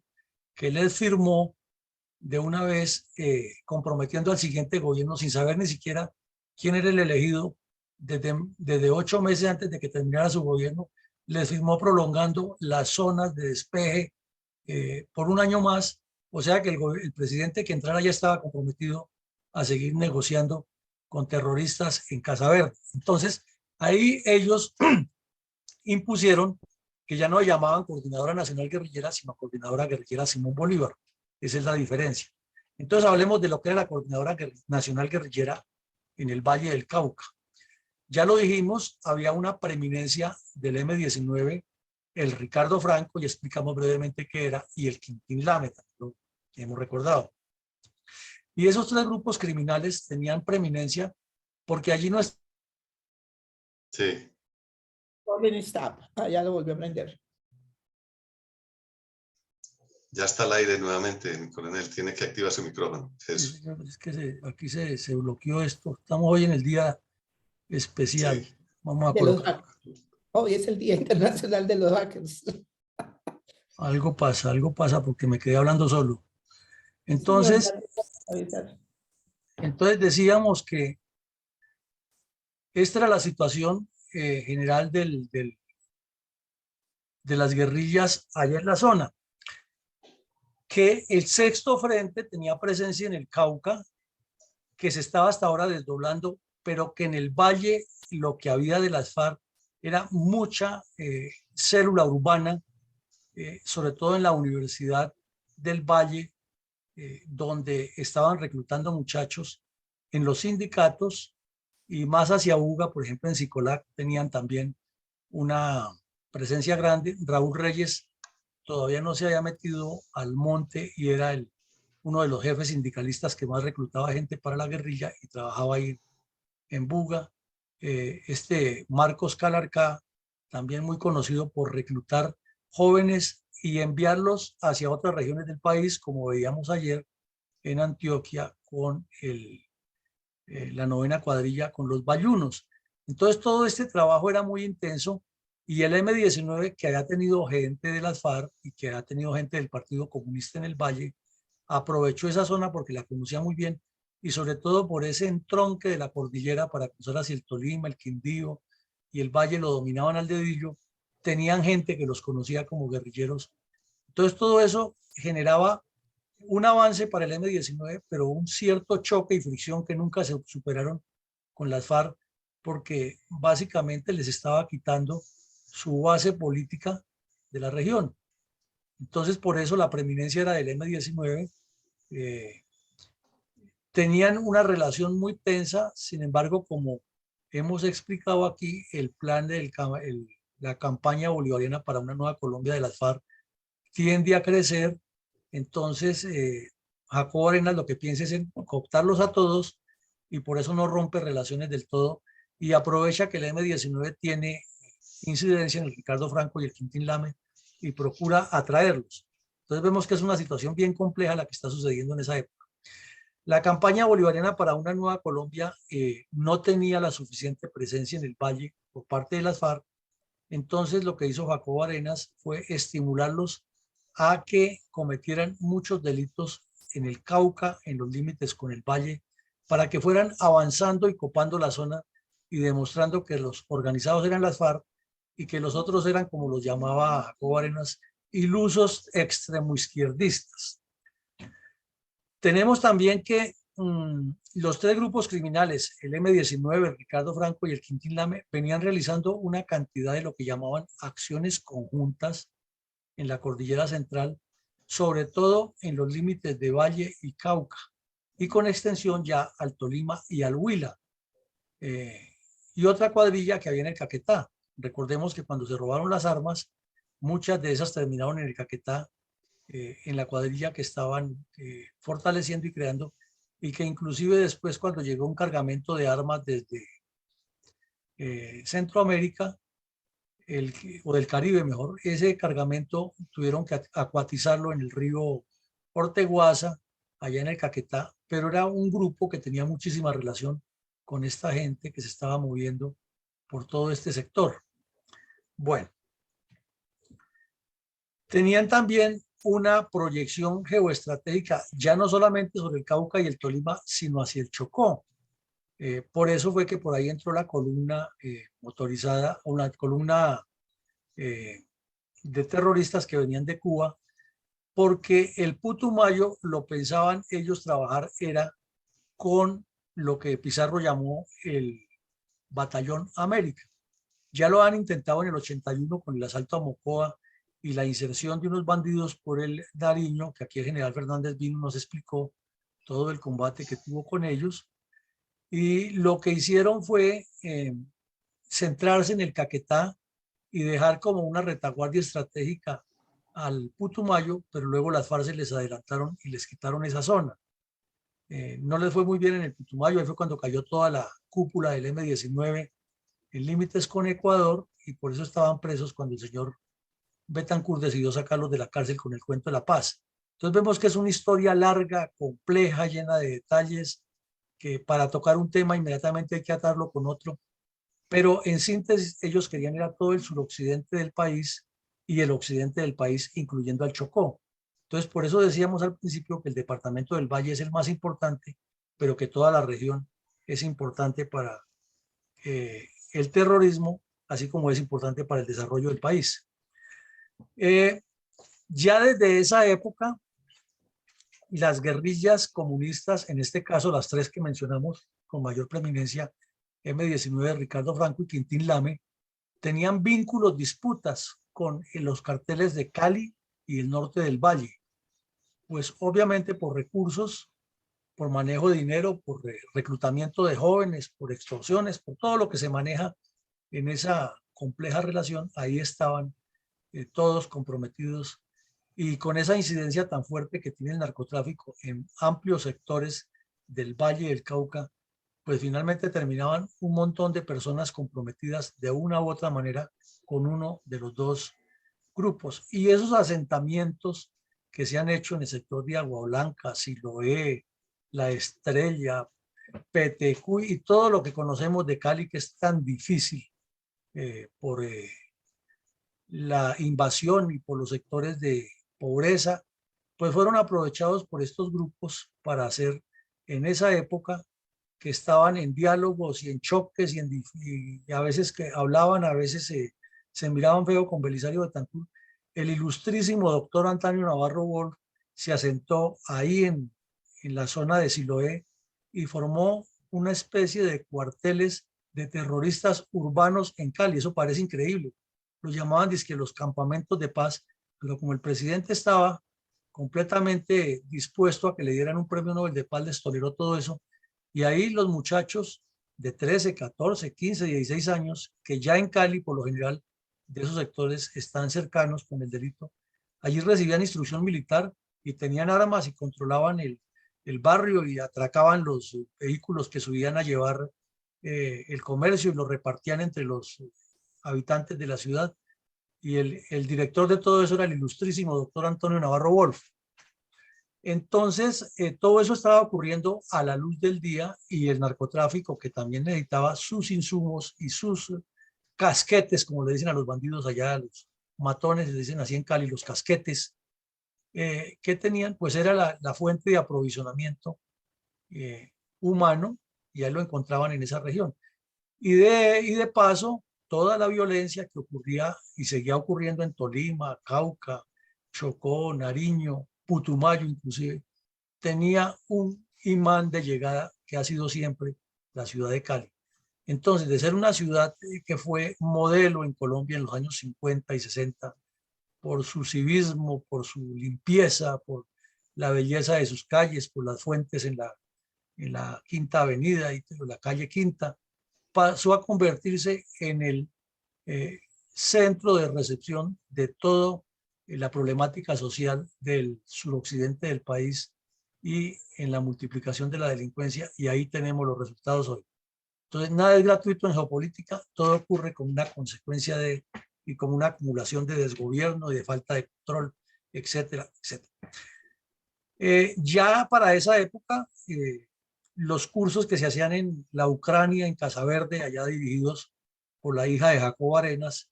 que les firmó de una vez comprometiendo al siguiente gobierno sin saber ni siquiera quién era el elegido, desde 8 meses antes de que terminara su gobierno, les firmó prolongando las zonas de despeje por 1 año más. O sea que el presidente que entrara ya estaba comprometido a seguir negociando con terroristas en Casa Verde. Entonces, ahí ellos impusieron que ya no llamaban Coordinadora Nacional Guerrillera, sino Coordinadora Guerrillera Simón Bolívar. Esa es la diferencia. Entonces, hablemos de lo que era la Coordinadora Nacional Guerrillera en el Valle del Cauca. Ya lo dijimos, había una preeminencia del M-19, el Ricardo Franco, y explicamos brevemente qué era, y el Quintín Lame, lo que hemos recordado. Y esos 3 grupos criminales tenían preeminencia porque allí no es... Sí. Ya lo volvió a prender. Ya está al aire nuevamente, mi coronel. Tiene que activar su micrófono. Eso. Es que aquí se bloqueó esto. Estamos hoy en el día especial. Sí. Vamos a De los colocar. hackers. Hoy es el Día Internacional de los Hackers. Algo pasa porque me quedé hablando solo. Entonces decíamos que esta era la situación general de las guerrillas allá en la zona. Que el sexto frente tenía presencia en el Cauca, que se estaba hasta ahora desdoblando, pero que en el valle lo que había de las FARC era mucha célula urbana, sobre todo en la Universidad del Valle, donde estaban reclutando muchachos en los sindicatos, y más hacia Buga, por ejemplo en Sicolac, tenían también una presencia grande. Raúl Reyes todavía no se había metido al monte y era uno de los jefes sindicalistas que más reclutaba gente para la guerrilla y trabajaba ahí en Buga. Marcos Calarcá, también muy conocido por reclutar jóvenes y enviarlos hacia otras regiones del país, como veíamos ayer en Antioquia con la 9ª cuadrilla, con los bayunos. Entonces todo este trabajo era muy intenso, y el M-19, que había tenido gente de las FARC y que había tenido gente del Partido Comunista en el Valle, aprovechó esa zona porque la conocía muy bien, y sobre todo por ese entronque de la cordillera para cruzar hacia el Tolima, el Quindío y el Valle lo dominaban al dedillo. Tenían gente que los conocía como guerrilleros. Entonces todo eso generaba un avance para el M-19, pero un cierto choque y fricción que nunca se superaron con las FARC, porque básicamente les estaba quitando su base política de la región. Entonces, por eso la preeminencia era del M-19. Tenían una relación muy tensa. Sin embargo, como hemos explicado aquí, el plan de la campaña bolivariana para una nueva Colombia de las FARC tiende a crecer. Entonces, Jacobo Arenas lo que piensa es en cooptarlos a todos, y por eso no rompe relaciones del todo, y aprovecha que el M-19 tiene incidencia en el Ricardo Franco y el Quintín Lame y procura atraerlos. Entonces vemos que es una situación bien compleja la que está sucediendo en esa época. La campaña bolivariana para una nueva Colombia no tenía la suficiente presencia en el Valle por parte de las FARC. Entonces lo que hizo Jacobo Arenas fue estimularlos a que cometieran muchos delitos en el Cauca, en los límites con el Valle, para que fueran avanzando y copando la zona y demostrando que los organizados eran las FARC y que los otros eran, como los llamaba Jacobo Arenas, ilusos extremoizquierdistas. Tenemos también que los 3 grupos criminales, el M-19, el Ricardo Franco y el Quintín Lame, venían realizando una cantidad de lo que llamaban acciones conjuntas en la cordillera central, sobre todo en los límites de Valle y Cauca, y con extensión ya al Tolima y al Huila. Y otra cuadrilla que había en el Caquetá. Recordemos que cuando se robaron las armas, muchas de esas terminaron en el Caquetá, en la cuadrilla que estaban fortaleciendo y creando, y que inclusive después, cuando llegó un cargamento de armas desde Centroamérica, o del Caribe mejor, ese cargamento tuvieron que acuatizarlo en el río Orteguaza, allá en el Caquetá, pero era un grupo que tenía muchísima relación con esta gente que se estaba moviendo por todo este sector. Bueno, tenían también una proyección geoestratégica, ya no solamente sobre el Cauca y el Tolima, sino hacia el Chocó. Por eso fue que por ahí entró la columna motorizada, una columna de terroristas que venían de Cuba, porque el Putumayo lo pensaban ellos trabajar era con lo que Pizarro llamó el Batallón América. Ya lo han intentado en el 81 con el asalto a Mocoa y la inserción de unos bandidos por el Nariño, que aquí el general Fernández vino y nos explicó todo el combate que tuvo con ellos. Y lo que hicieron fue centrarse en el Caquetá y dejar como una retaguardia estratégica al Putumayo, pero luego las FARC se les adelantaron y les quitaron esa zona. No les fue muy bien en el Putumayo, ahí fue cuando cayó toda la cúpula del M-19 en límites con Ecuador, y por eso estaban presos cuando el señor Betancourt decidió sacarlos de la cárcel con el cuento de la paz. Entonces vemos que es una historia larga, compleja, llena de detalles, que para tocar un tema inmediatamente hay que atarlo con otro, pero en síntesis ellos querían ir a todo el suroccidente del país y el occidente del país, incluyendo al Chocó. Entonces por eso decíamos al principio que el departamento del Valle es el más importante, pero que toda la región es importante para el terrorismo, así como es importante para el desarrollo del país. Ya desde esa época, las guerrillas comunistas, en este caso las tres que mencionamos con mayor preeminencia, M-19 de Ricardo Franco y Quintín Lame, tenían vínculos, disputas con los carteles de Cali y el norte del Valle. Pues obviamente por recursos, por manejo de dinero, por reclutamiento de jóvenes, por extorsiones, por todo lo que se maneja en esa compleja relación, ahí estaban todos comprometidos, y con esa incidencia tan fuerte que tiene el narcotráfico en amplios sectores del Valle del Cauca, pues finalmente terminaban un montón de personas comprometidas de una u otra manera con uno de los dos grupos. Y esos asentamientos que se han hecho en el sector de Agua Blanca, Siloé, La Estrella, Petecuy y todo lo que conocemos de Cali, que es tan difícil por la invasión y por los sectores de pobreza, pues fueron aprovechados por estos grupos para hacer en esa época, que estaban en diálogos y en choques y a veces que hablaban, a veces se miraban feo con Belisario Betancur. El ilustrísimo doctor Antonio Navarro Wolf se asentó ahí en la zona de Siloé y formó una especie de cuarteles de terroristas urbanos en Cali. Eso parece increíble. Lo llamaban dizque los campamentos de paz, pero como el presidente estaba completamente dispuesto a que le dieran un premio Nobel de Paz, les toleró todo eso. Y ahí los muchachos de 13, 14, 15, 16 años, que ya en Cali, por lo general, de esos sectores están cercanos con el delito, allí recibían instrucción militar y tenían armas y controlaban el barrio y atracaban los vehículos que subían a llevar el comercio y los repartían entre los habitantes de la ciudad. Y el director de todo eso era el ilustrísimo doctor Antonio Navarro Wolf. Entonces, todo eso estaba ocurriendo a la luz del día, y el narcotráfico, que también necesitaba sus insumos y sus casquetes, como le dicen a los bandidos allá, a los matones, le dicen así en Cali, los casquetes, que tenían, pues era la fuente de aprovisionamiento humano, y ahí lo encontraban en esa región. Y de paso, toda la violencia que ocurría y seguía ocurriendo en Tolima, Cauca, Chocó, Nariño, Putumayo inclusive, tenía un imán de llegada que ha sido siempre la ciudad de Cali. Entonces, de ser una ciudad que fue modelo en Colombia en los años 50 y 60, por su civismo, por su limpieza, por la belleza de sus calles, por las fuentes en la Quinta Avenida y la calle Quinta, pasó a convertirse en el centro de recepción de todo la problemática social del suroccidente del país y en la multiplicación de la delincuencia, y ahí tenemos los resultados hoy. Entonces, nada es gratuito en geopolítica, todo ocurre como una consecuencia y como una acumulación de desgobierno y de falta de control, etcétera, etcétera. Ya para esa época, los cursos que se hacían en la Ucrania, en Casa Verde, allá dirigidos por la hija de Jacobo Arenas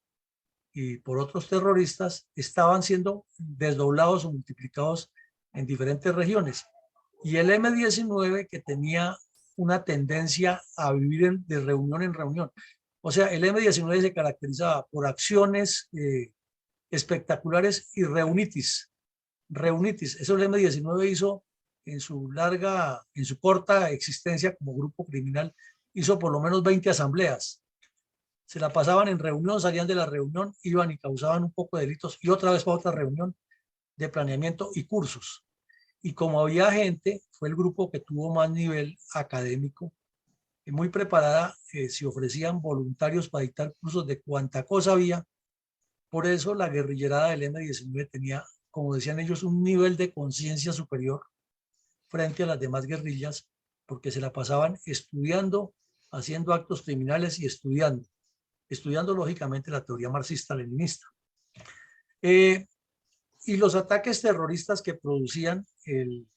y por otros terroristas, estaban siendo desdoblados o multiplicados en diferentes regiones. Y el M-19, que tenía una tendencia a vivir de reunión en reunión. O sea, el M-19 se caracterizaba por acciones espectaculares y reunitis. Eso el M-19 hizo en su corta existencia como grupo criminal, hizo por lo menos 20 asambleas. Se la pasaban en reunión, salían de la reunión, iban y causaban un poco de delitos y otra vez para otra reunión de planeamiento y cursos. Y como había gente, fue el grupo que tuvo más nivel académico, muy preparada, se ofrecían voluntarios para dictar cursos de cuánta cosa había. Por eso la guerrillerada del M-19 tenía, como decían ellos, un nivel de conciencia superior frente a las demás guerrillas, porque se la pasaban estudiando, haciendo actos criminales y estudiando lógicamente la teoría marxista-leninista. Y los ataques terroristas que producían el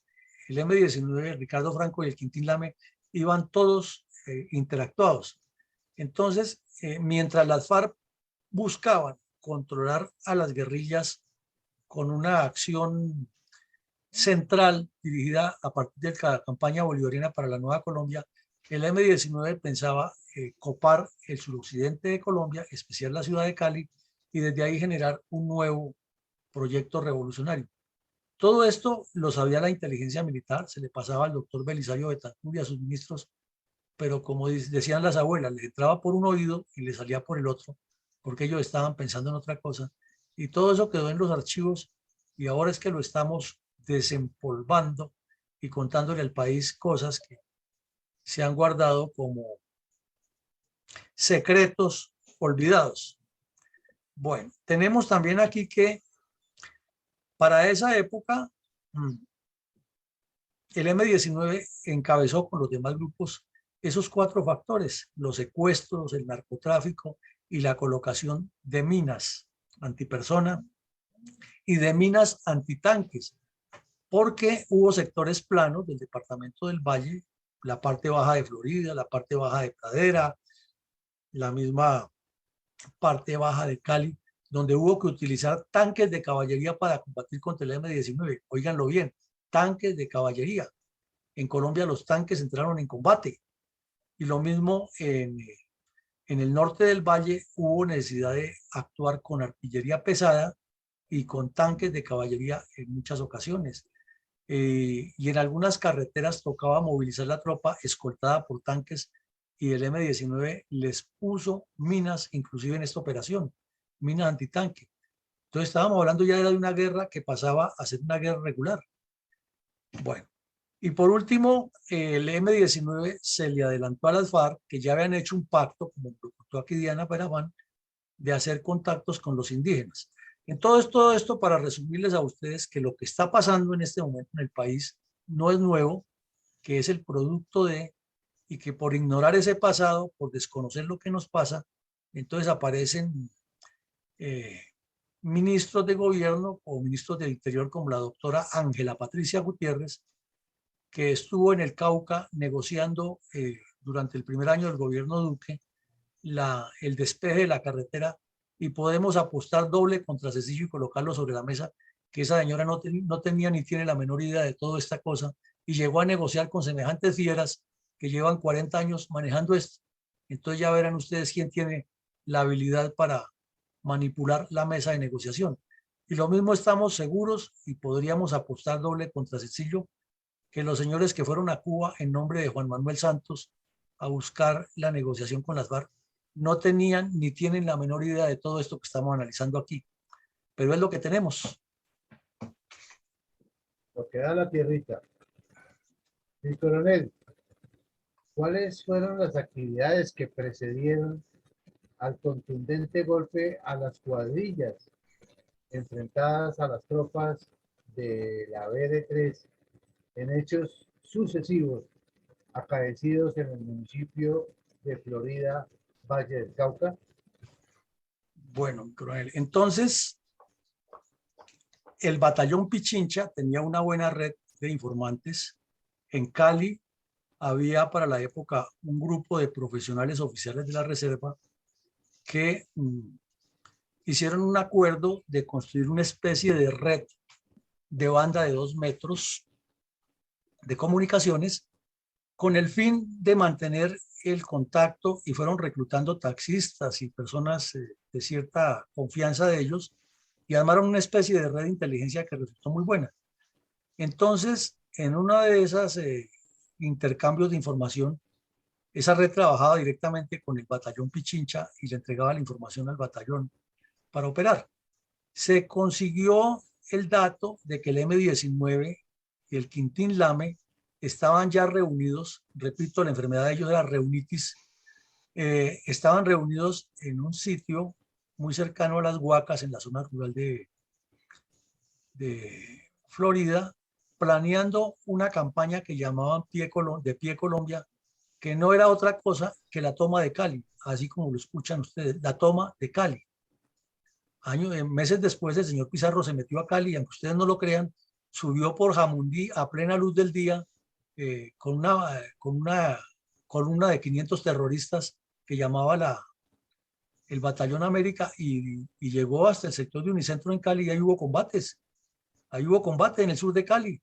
M-19, Ricardo Franco y el Quintín Lame, iban todos interactuados. Entonces, mientras las FARC buscaban controlar a las guerrillas con una acción central dirigida a partir de la campaña bolivariana para la Nueva Colombia, el M-19 pensaba copar el suroccidente de Colombia, especial la ciudad de Cali, y desde ahí generar un nuevo proyecto revolucionario. Todo esto lo sabía la inteligencia militar, se le pasaba al doctor Belisario Betancur y a sus ministros, pero como decían las abuelas, le entraba por un oído y le salía por el otro, porque ellos estaban pensando en otra cosa. Y todo eso quedó en los archivos y ahora es que lo estamos desempolvando y contándole al país cosas que se han guardado como secretos olvidados. Bueno, tenemos también aquí que para esa época el M-19 encabezó con los demás grupos esos 4 factores: los secuestros, el narcotráfico y la colocación de minas antipersona y de minas antitanques, porque hubo sectores planos del departamento del Valle, la parte baja de Florida, la parte baja de Pradera, la misma parte baja de Cali, donde hubo que utilizar tanques de caballería para combatir contra el M-19. Óiganlo bien, tanques de caballería. En Colombia los tanques entraron en combate. Y lo mismo en el norte del Valle hubo necesidad de actuar con artillería pesada y con tanques de caballería en muchas ocasiones. Y en algunas carreteras tocaba movilizar la tropa escoltada por tanques y el M-19 les puso minas, inclusive en esta operación, minas antitanque. Entonces estábamos hablando ya de una guerra que pasaba a ser una guerra regular. Bueno, y por último, el M-19 se le adelantó a las FARC, que ya habían hecho un pacto, como lo contó aquí Diana Perabán, de hacer contactos con los indígenas. Entonces, todo esto para resumirles a ustedes que lo que está pasando en este momento en el país no es nuevo, que es el producto de, y que por ignorar ese pasado, por desconocer lo que nos pasa, entonces aparecen ministros de gobierno o ministros del interior como la doctora Ángela Patricia Gutiérrez, que estuvo en el Cauca negociando durante el primer año del gobierno Duque el despeje de la carretera, y podemos apostar doble contra Cecilio y colocarlo sobre la mesa, que esa señora no tenía ni tiene la menor idea de toda esta cosa y llegó a negociar con semejantes fieras que llevan 40 años manejando esto. Entonces ya verán ustedes quién tiene la habilidad para manipular la mesa de negociación. Y lo mismo estamos seguros y podríamos apostar doble contra Cecilio, que los señores que fueron a Cuba en nombre de Juan Manuel Santos a buscar la negociación con las FARC no tenían ni tienen la menor idea de todo esto que estamos analizando aquí. Pero es lo que tenemos. Lo que da la tierrita. Mi coronel, ¿cuáles fueron las actividades que precedieron al contundente golpe a las cuadrillas enfrentadas a las tropas de la BD3 en hechos sucesivos acaecidos en el municipio de Florida, Valle del Cauca? Bueno, coronel, entonces el batallón Pichincha tenía una buena red de informantes. En Cali había para la época un grupo de profesionales oficiales de la reserva que hicieron un acuerdo de construir una especie de red de banda de 2 metros de comunicaciones con el fin de mantener el contacto, y fueron reclutando taxistas y personas de cierta confianza de ellos, y armaron una especie de red de inteligencia que resultó muy buena. Entonces, en una de esas intercambios de información, esa red trabajaba directamente con el batallón Pichincha y le entregaba la información al batallón para operar. Se consiguió el dato de que el M-19 y el Quintín Lame estaban ya reunidos, repito, la enfermedad de ellos era reunitis, estaban reunidos en un sitio muy cercano a las Huacas, en la zona rural de Florida, planeando una campaña que llamaban de Pie Colombia, que no era otra cosa que la toma de Cali, así como lo escuchan ustedes, la toma de Cali. Meses después, el señor Pizarro se metió a Cali y, aunque ustedes no lo crean, subió por Jamundí a plena luz del día con una columna de 500 terroristas que llamaba el Batallón América, y llegó hasta el sector de Unicentro en Cali, y ahí hubo combates. Ahí hubo combate en el sur de Cali.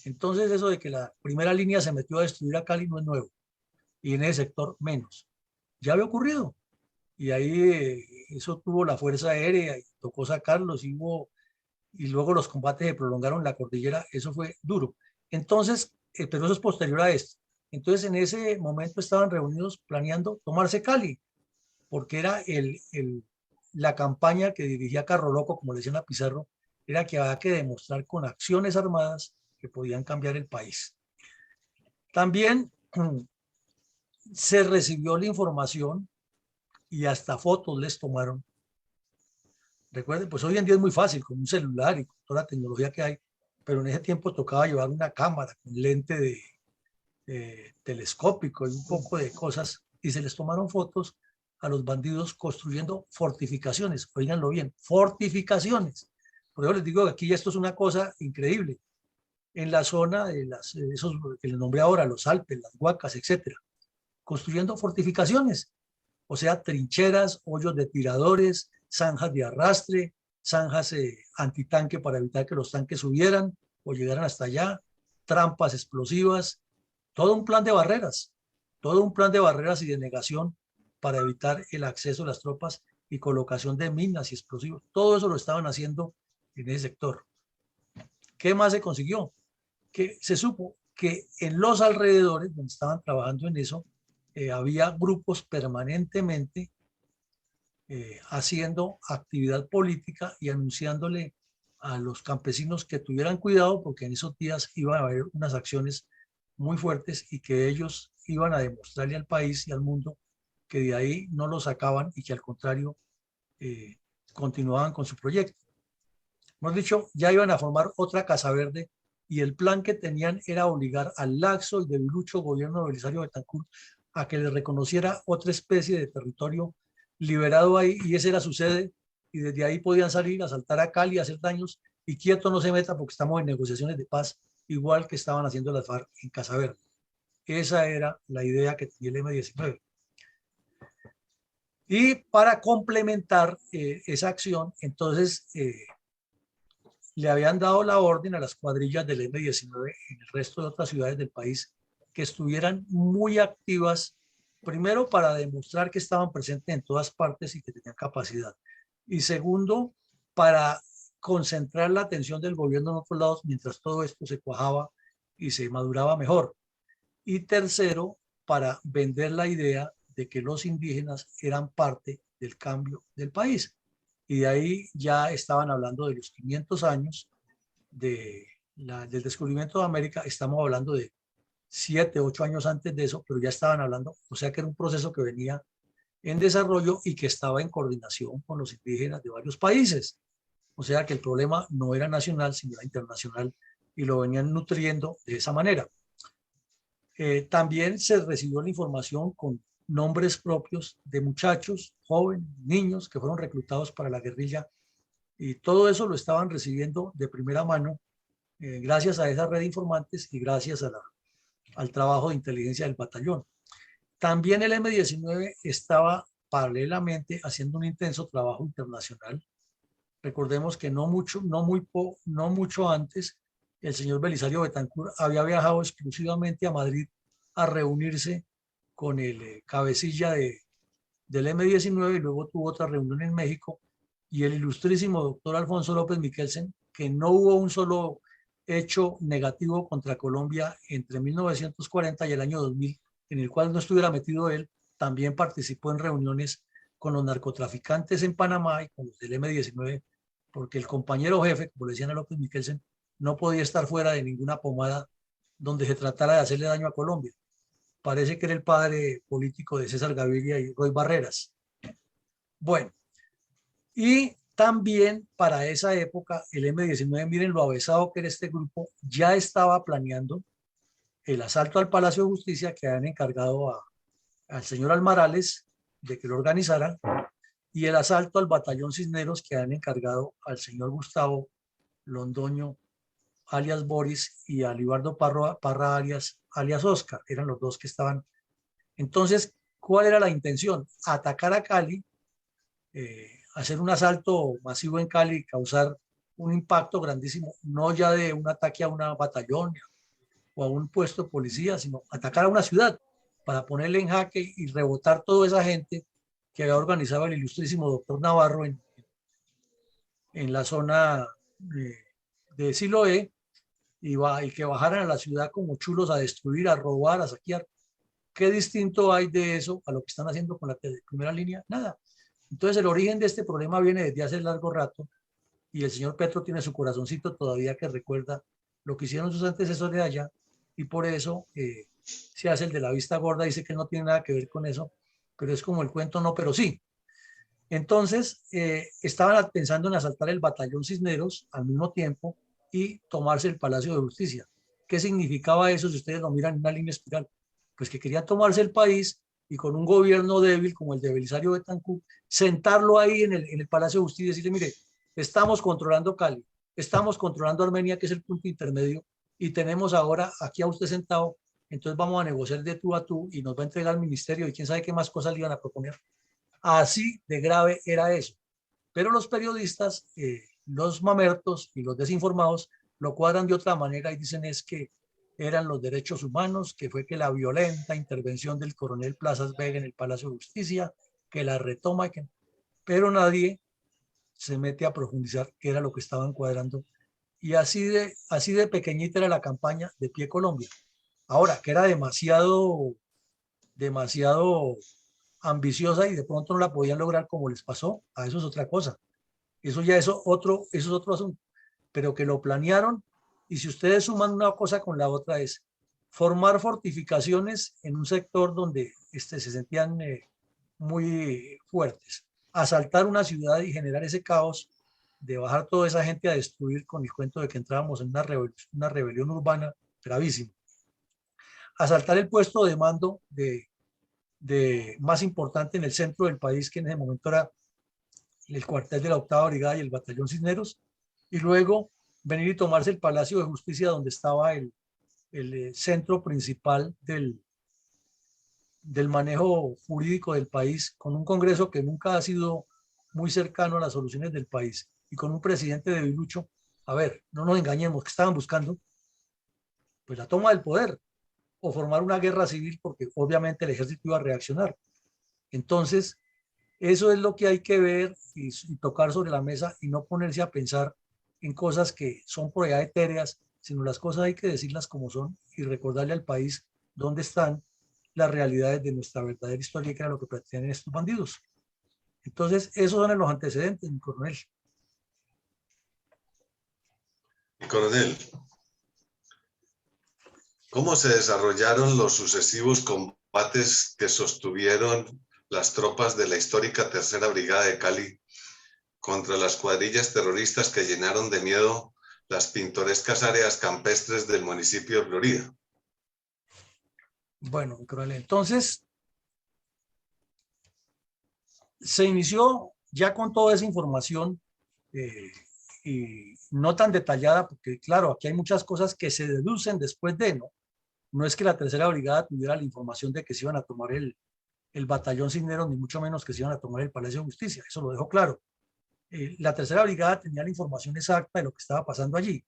Entonces, eso de que la primera línea se metió a destruir a Cali no es nuevo, y en ese sector menos. Ya había ocurrido. Y ahí eso tuvo la Fuerza Aérea y tocó sacarlos, y luego los combates se prolongaron en la cordillera. Eso fue duro. Entonces, pero eso es posterior a esto. Entonces, en ese momento estaban reunidos planeando tomarse Cali, porque era la campaña que dirigía Carro Loco, como le decían a Pizarro, era que había que demostrar con acciones armadas que podían cambiar el país. También se recibió la información y hasta fotos les tomaron. Recuerden, pues hoy en día es muy fácil con un celular y con toda la tecnología que hay, pero en ese tiempo tocaba llevar una cámara con lente de telescópico y un poco de cosas, y se les tomaron fotos a los bandidos construyendo fortificaciones. Oíganlo bien, fortificaciones. Por eso les digo que aquí esto es una cosa increíble. En la zona de esos que les nombré ahora, los Alpes, las Huacas, etcétera, construyendo fortificaciones. O sea, trincheras, hoyos de tiradores, zanjas de arrastre, zanjas antitanque para evitar que los tanques subieran o llegaran hasta allá, trampas explosivas, todo un plan de barreras, todo un plan de barreras y de negación para evitar el acceso de las tropas y colocación de minas y explosivos. Todo eso lo estaban haciendo en ese sector. ¿Qué más se consiguió? Que se supo que en los alrededores donde estaban trabajando en eso, había grupos permanentemente haciendo actividad política y anunciándole a los campesinos que tuvieran cuidado, porque en esos días iban a haber unas acciones muy fuertes y que ellos iban a demostrarle al país y al mundo que de ahí no lo sacaban y que al contrario continuaban con su proyecto. Hemos dicho, ya iban a formar otra Casa Verde, y el plan que tenían era obligar al laxo y debilucho gobierno de Belisario Betancur a que le reconociera otra especie de territorio liberado ahí, y esa era su sede, y desde ahí podían salir, asaltar a Cali, hacer daños, y quieto no se meta porque estamos en negociaciones de paz, igual que estaban haciendo las FARC en Casa Verde. Esa era la idea que tenía el M-19. Y para complementar esa acción, entonces le habían dado la orden a las cuadrillas del M-19 en el resto de otras ciudades del país que estuvieran muy activas, primero para demostrar que estaban presentes en todas partes y que tenían capacidad, y segundo, para concentrar la atención del gobierno en otros lados mientras todo esto se cuajaba y se maduraba mejor, y tercero, para vender la idea de que los indígenas eran parte del cambio del país. Y de ahí ya estaban hablando de los 500 años del descubrimiento de América. Estamos hablando de 7, 8 años antes de eso, pero ya estaban hablando, o sea que era un proceso que venía en desarrollo y que estaba en coordinación con los indígenas de varios países. O sea que el problema no era nacional, sino era internacional, y lo venían nutriendo de esa manera. También se recibió la información con nombres propios de muchachos, jóvenes, niños que fueron reclutados para la guerrilla, y todo eso lo estaban recibiendo de primera mano gracias a esa red de informantes y gracias al trabajo de inteligencia del batallón. También el M-19 estaba paralelamente haciendo un intenso trabajo internacional. Recordemos que no mucho antes, el señor Belisario Betancur había viajado exclusivamente a Madrid a reunirse con el cabecilla del M-19 y luego tuvo otra reunión en México, y el ilustrísimo doctor Alfonso López Miquelsen, que no hubo un solo hecho negativo contra Colombia entre 1940 y el año 2000 en el cual no estuviera metido él, también participó en reuniones con los narcotraficantes en Panamá y con los del M-19, porque el compañero jefe, como le decían a López Miquelsen, no podía estar fuera de ninguna pomada donde se tratara de hacerle daño a Colombia. Parece que era el padre político de César Gaviria y Roy Barreras. Bueno, y también para esa época el M-19, miren lo avesado que era este grupo, ya estaba planeando el asalto al Palacio de Justicia que habían encargado al señor Almarales de que lo organizara, y el asalto al Batallón Cisneros que habían encargado al señor Gustavo Londoño, alias Boris, y a Libardo Parra alias Oscar. Eran los dos que estaban. Entonces, ¿cuál era la intención? Atacar a Cali, hacer un asalto masivo en Cali y causar un impacto grandísimo, no ya de un ataque a una batallón o a un puesto de policía, sino atacar a una ciudad para ponerle en jaque y rebotar toda esa gente que había organizado el ilustrísimo doctor Navarro en la zona de Siloé, y que bajaran a la ciudad como chulos a destruir, a robar, a saquear. ¿Qué distinto hay de eso a lo que están haciendo con la primera línea? Nada. Entonces el origen de este problema viene desde hace largo rato, y el señor Petro tiene su corazoncito todavía que recuerda lo que hicieron sus antecesores de allá, y por eso se hace el de la vista gorda, dice que no tiene nada que ver con eso, pero es como el cuento no, pero sí. Entonces estaban pensando en asaltar el batallón Cisneros al mismo tiempo y tomarse el Palacio de Justicia. ¿Qué significaba eso si ustedes lo miran en una línea espiral? Pues que querían tomarse el país y con un gobierno débil como el de Belisario Betancur, sentarlo ahí en el Palacio de Justicia y decirle, mire, estamos controlando Cali, estamos controlando Armenia, que es el punto intermedio, y tenemos ahora aquí a usted sentado, entonces vamos a negociar de tú a tú y nos va a entregar al ministerio y quién sabe qué más cosas le iban a proponer. Así de grave era eso. Pero los periodistas, los mamertos y los desinformados lo cuadran de otra manera y dicen es que eran los derechos humanos, que fue que la violenta intervención del coronel Plazas Vega en el Palacio de Justicia, que la retoma, pero nadie se mete a profundizar qué era lo que estaban cuadrando. Y así de pequeñita era la campaña de Pie Colombia. Ahora, que era demasiado ambiciosa y de pronto no la podían lograr como les pasó, a eso es otra cosa. Eso ya eso es otro asunto. Pero que lo planearon, y si ustedes suman una cosa con la otra es formar fortificaciones en un sector donde se sentían muy fuertes, asaltar una ciudad y generar ese caos de bajar toda esa gente a destruir con el cuento de que entrábamos en una rebelión urbana gravísima, asaltar el puesto de mando de más importante en el centro del país, que en ese momento era el cuartel de la 8ª Brigada y el batallón Cisneros, y luego venir y tomarse el Palacio de Justicia donde estaba el centro principal del manejo jurídico del país, con un Congreso que nunca ha sido muy cercano a las soluciones del país y con un presidente debilucho. A ver, no nos engañemos, ¿qué estaban buscando? Pues la toma del poder o formar una guerra civil, porque obviamente el ejército iba a reaccionar. Entonces, eso es lo que hay que ver y tocar sobre la mesa, y no ponerse a pensar en cosas que son por allá etéreas, sino las cosas hay que decirlas como son y recordarle al país dónde están las realidades de nuestra verdadera historia, que era lo que pretenden estos bandidos. Entonces, esos son los antecedentes, mi coronel. Mi coronel, ¿cómo se desarrollaron los sucesivos combates que sostuvieron las tropas de la histórica Tercera Brigada de Cali contra las cuadrillas terroristas que llenaron de miedo las pintorescas áreas campestres del municipio de Florida? Bueno, mi coronel, entonces se inició ya con toda esa información y no tan detallada, porque claro, aquí hay muchas cosas que se deducen después de, ¿no? No es que la Tercera Brigada tuviera la información de que se iban a tomar el batallón Cisneros, ni mucho menos que se iban a tomar el Palacio de Justicia, eso lo dejo claro. La Tercera Brigada tenía la información exacta de lo que estaba pasando allí,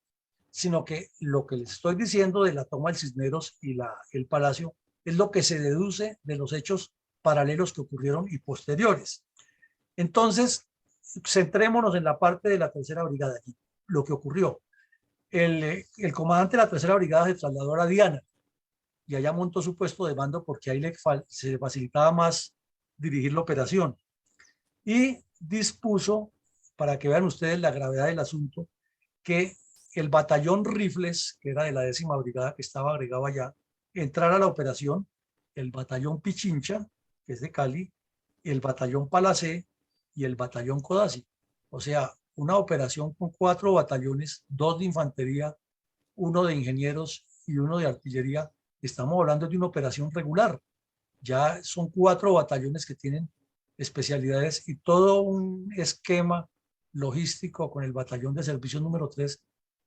sino que lo que les estoy diciendo de la toma del Cisneros y el Palacio es lo que se deduce de los hechos paralelos que ocurrieron y posteriores. Entonces, centrémonos en la parte de la tercera brigada. Lo que ocurrió, el comandante de la tercera brigada se trasladó a Diana y allá montó su puesto de mando porque ahí se le facilitaba más dirigir la operación. Y dispuso, para que vean ustedes la gravedad del asunto, que el batallón Rifles, que era de la 10ª brigada que estaba agregado allá, entrara a la operación, el batallón Pichincha, que es de Cali, el batallón Palacé y el batallón Codazzi. O sea, una operación con 4 batallones, 2 de infantería, 1 de ingenieros y 1 de artillería. Estamos hablando de una operación regular. Ya son 4 batallones que tienen especialidades y todo un esquema logístico con el batallón de servicio número 3.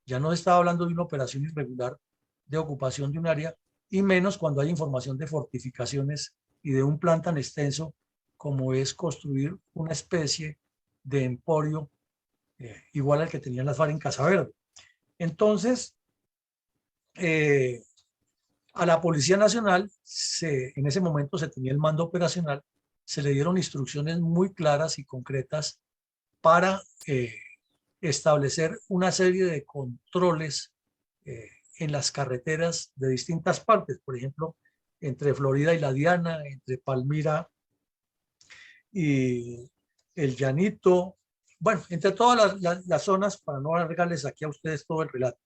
Ya no estaba hablando de una operación irregular de ocupación de un área, y menos cuando hay información de fortificaciones y de un plan tan extenso como es construir una especie de emporio igual al que tenían las FARC en Casa Verde. Entonces, a la Policía Nacional, en ese momento se tenía el mando operacional, se le dieron instrucciones muy claras y concretas para establecer una serie de controles en las carreteras de distintas partes, por ejemplo, entre Florida y La Diana, entre Palmira y el Llanito, bueno, entre todas las zonas, para no alargarles aquí a ustedes todo el relato.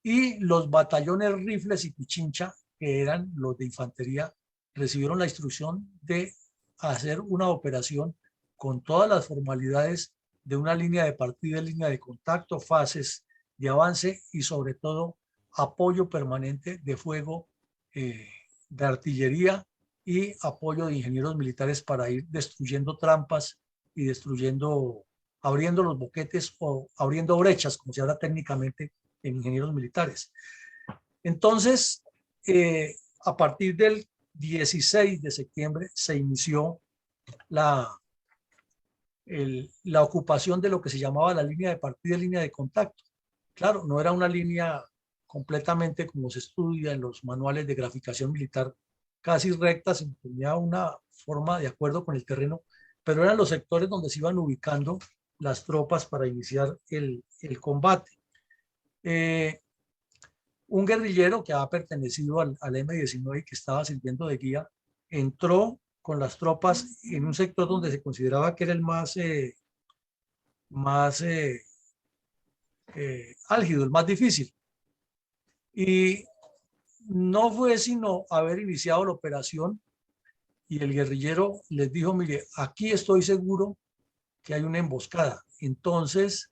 Y los batallones Rifles y Pichincha, que eran los de infantería, recibieron la instrucción de hacer una operación con todas las formalidades de una línea de partida, línea de contacto, fases de avance y sobre todo apoyo permanente de fuego de artillería y apoyo de ingenieros militares para ir destruyendo trampas y destruyendo, abriendo los boquetes o abriendo brechas, como se habla técnicamente en ingenieros militares. Entonces, a partir del 16 de septiembre se inició la ocupación de lo que se llamaba la línea de partida y línea de contacto. Claro, no era una línea completamente como se estudia en los manuales de graficación militar, casi recta, se tenía una forma de acuerdo con el terreno, pero eran los sectores donde se iban ubicando las tropas para iniciar el combate. Un guerrillero que ha pertenecido al M-19 y que estaba sirviendo de guía, entró con las tropas en un sector donde se consideraba que era el más álgido, el más difícil. Y no fue sino haber iniciado la operación y el guerrillero les dijo, mire, aquí estoy seguro que hay una emboscada. Entonces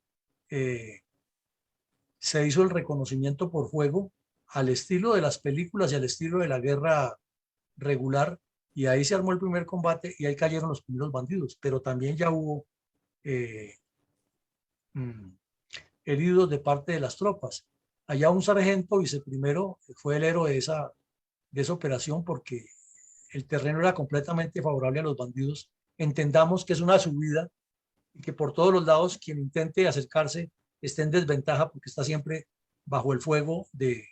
se hizo el reconocimiento por fuego al estilo de las películas y al estilo de la guerra regular, y ahí se armó el primer combate y ahí cayeron los primeros bandidos, pero también ya hubo heridos de parte de las tropas. Allá un sargento viceprimero fue el héroe de esa operación porque el terreno era completamente favorable a los bandidos. Entendamos que es una subida y que por todos los lados quien intente acercarse esté en desventaja porque está siempre bajo el fuego del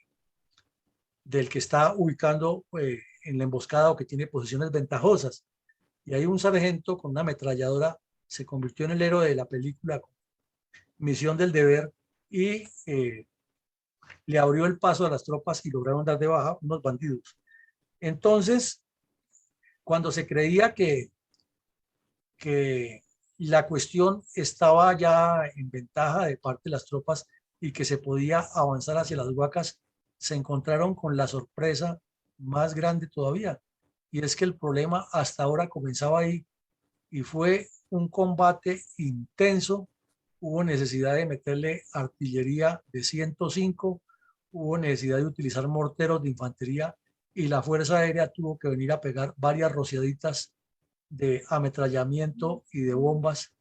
que está ubicando en la emboscada o que tiene posiciones ventajosas. Y ahí un sargento con una ametralladora se convirtió en el héroe de la película Misión del Deber y le abrió el paso a las tropas y lograron dar de baja unos bandidos. Entonces, cuando se creía que la cuestión estaba ya en ventaja de parte de las tropas y que se podía avanzar hacia las Huacas, se encontraron con la sorpresa más grande todavía. Y es que el problema hasta ahora comenzaba ahí y fue un combate intenso. Hubo necesidad de meterle artillería de 105, hubo necesidad de utilizar morteros de infantería y la Fuerza Aérea tuvo que venir a pegar varias rociaditas de ametrallamiento y de bombas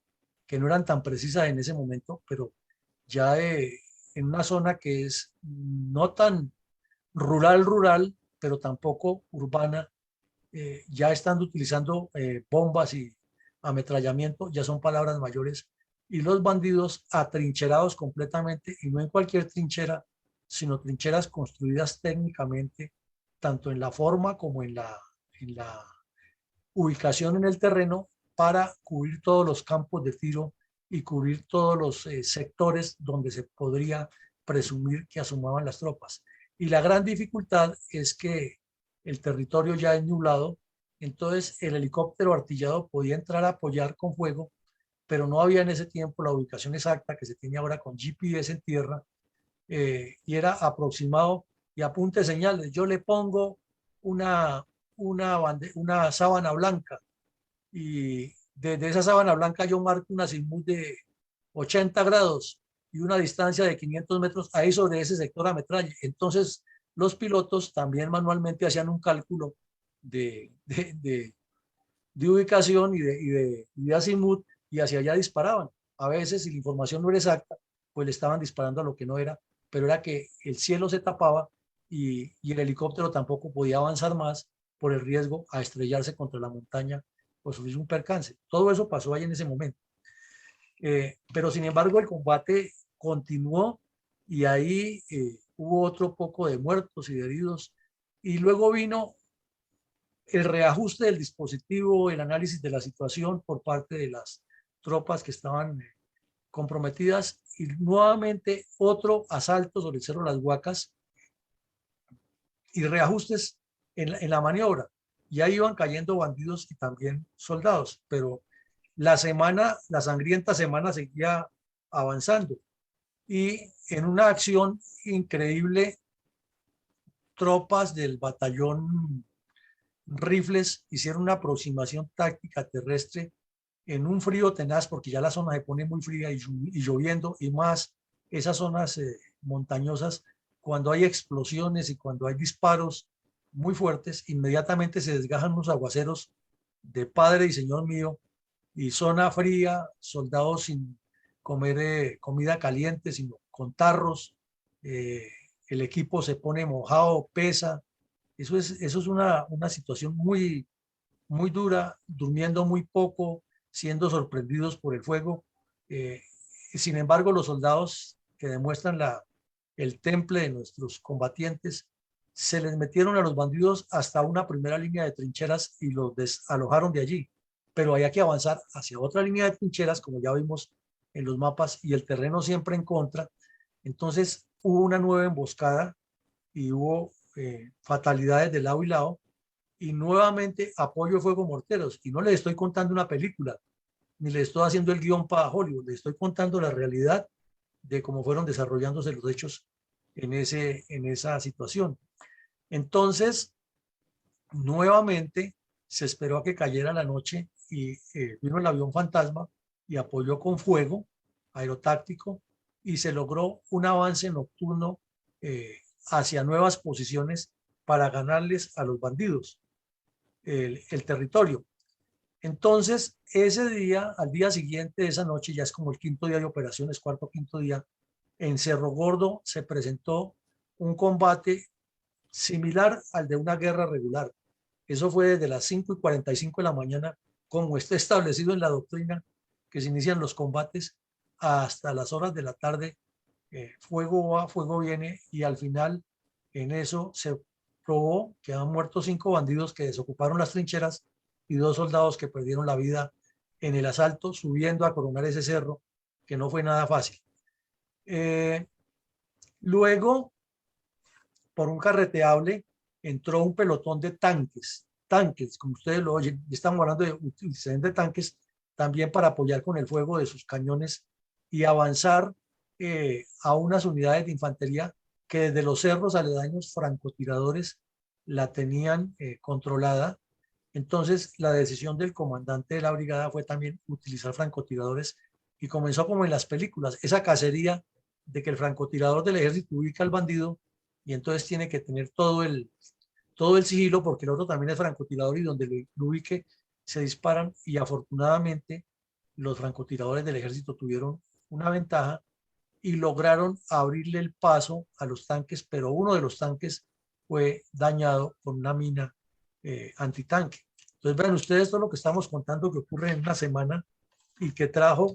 que no eran tan precisas en ese momento, pero ya en una zona que es no tan rural, pero tampoco urbana, ya están utilizando bombas y ametrallamiento, ya son palabras mayores, y los bandidos atrincherados completamente, y no en cualquier trinchera, sino trincheras construidas técnicamente tanto en la forma como en la ubicación en el terreno, para cubrir todos los campos de tiro y cubrir todos los sectores donde se podría presumir que asomaban las tropas. Y la gran dificultad es que el territorio ya es nublado, entonces el helicóptero artillado podía entrar a apoyar con fuego, pero no había en ese tiempo la ubicación exacta que se tiene ahora con GPS en tierra, y era aproximado y a punta de señales. Yo le pongo una sábana blanca y desde esa sábana blanca yo marco una azimut de 80 grados y una distancia de 500 metros ahí sobre ese sector a metralla. Entonces los pilotos también manualmente hacían un cálculo de, de, de, de ubicación y de azimut, y hacia allá disparaban. A veces, si la información no era exacta, pues le estaban disparando a lo que no era, pero era que el cielo se tapaba y el helicóptero tampoco podía avanzar más por el riesgo a estrellarse contra la montaña o sufrir un percance. Todo eso pasó ahí en ese momento. Pero sin embargo el combate continuó y ahí hubo otro poco de muertos y de heridos, y luego vino el reajuste del dispositivo, el análisis de la situación por parte de las tropas que estaban comprometidas, y nuevamente otro asalto sobre el Cerro Las Huacas y reajustes en la maniobra. Ya iban cayendo bandidos y también soldados, pero la sangrienta semana seguía avanzando, y en una acción increíble, tropas del batallón Rifles hicieron una aproximación táctica terrestre en un frío tenaz, porque ya la zona se pone muy fría y lloviendo, y más esas zonas montañosas, cuando hay explosiones y cuando hay disparos muy fuertes, inmediatamente se desgajan unos aguaceros de padre y señor mío, y zona fría, soldados sin comer comida caliente, sino con tarros, el equipo se pone mojado, pesa. Eso es una situación muy dura, durmiendo muy poco, siendo sorprendidos por el fuego. Eh, Sin embargo, los soldados que demuestran el temple de nuestros combatientes se les metieron a los bandidos hasta una primera línea de trincheras y los desalojaron de allí. Pero había que avanzar hacia otra línea de trincheras, como ya vimos en los mapas, y el terreno siempre en contra. Entonces hubo una nueva emboscada y hubo fatalidades de lado y lado, y nuevamente apoyo de fuego morteros. Y no les estoy contando una película, ni les estoy haciendo el guión para Hollywood, les estoy contando la realidad de cómo fueron desarrollándose los hechos en esa situación. Entonces, nuevamente se esperó a que cayera la noche y vino el avión fantasma y apoyó con fuego aerotáctico, y se logró un avance nocturno hacia nuevas posiciones para ganarles a los bandidos el territorio. Entonces, ese día, al día siguiente de esa noche, ya es como el quinto día de operaciones, cuarto o quinto día, en Cerro Gordo se presentó un combate similar al de una guerra regular. Eso fue desde las 5:45 de la mañana, como está establecido en la doctrina, que se inician los combates, hasta las horas de la tarde. Fuego va, fuego viene, y al final en eso se probó que han muerto 5 bandidos que desocuparon las trincheras y 2 soldados que perdieron la vida en el asalto subiendo a coronar ese cerro, que no fue nada fácil. Luego, por un carreteable, entró un pelotón de tanques, como ustedes lo oyen, y estamos hablando de utilización de tanques también para apoyar con el fuego de sus cañones y avanzar a unas unidades de infantería que desde los cerros aledaños francotiradores la tenían controlada. Entonces, la decisión del comandante de la brigada fue también utilizar francotiradores, y comenzó como en las películas, esa cacería de que el francotirador del ejército ubica al bandido, y entonces tiene que tener todo el sigilo, porque el otro también es francotirador, y donde lo ubique se disparan, y afortunadamente los francotiradores del ejército tuvieron una ventaja y lograron abrirle el paso a los tanques, pero uno de los tanques fue dañado con una mina antitanque. Entonces vean ustedes todo lo que estamos contando que ocurre en una semana y que trajo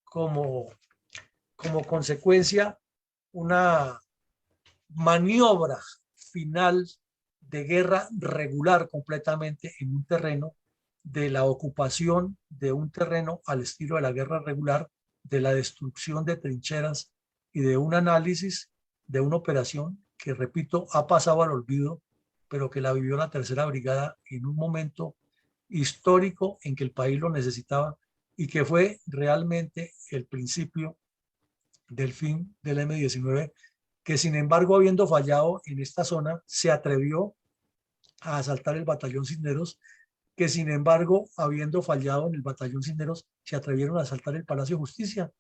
como consecuencia una maniobra final de guerra regular completamente en un terreno, de la ocupación de un terreno al estilo de la guerra regular, de la destrucción de trincheras y de un análisis de una operación que, repito, ha pasado al olvido, pero que la vivió la Tercera Brigada en un momento histórico en que el país lo necesitaba y que fue realmente el principio del fin del M-19, que sin embargo, habiendo fallado en esta zona, se atrevió a asaltar el batallón Cisneros, que sin embargo, habiendo fallado en el batallón Cisneros, se atrevieron a asaltar el Palacio de Justicia,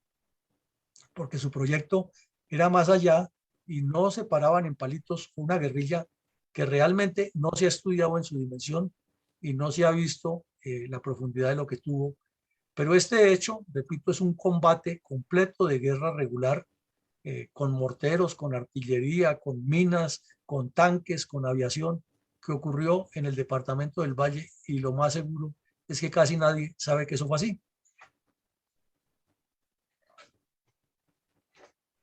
porque su proyecto era más allá y no se paraban en palitos una guerrilla que realmente no se ha estudiado en su dimensión y no se ha visto la profundidad de lo que tuvo. Pero este hecho, repito, es un combate completo de guerra regular, con morteros, con artillería, con minas, con tanques, con aviación, que ocurrió en el departamento del Valle, y lo más seguro es que casi nadie sabe que eso fue así.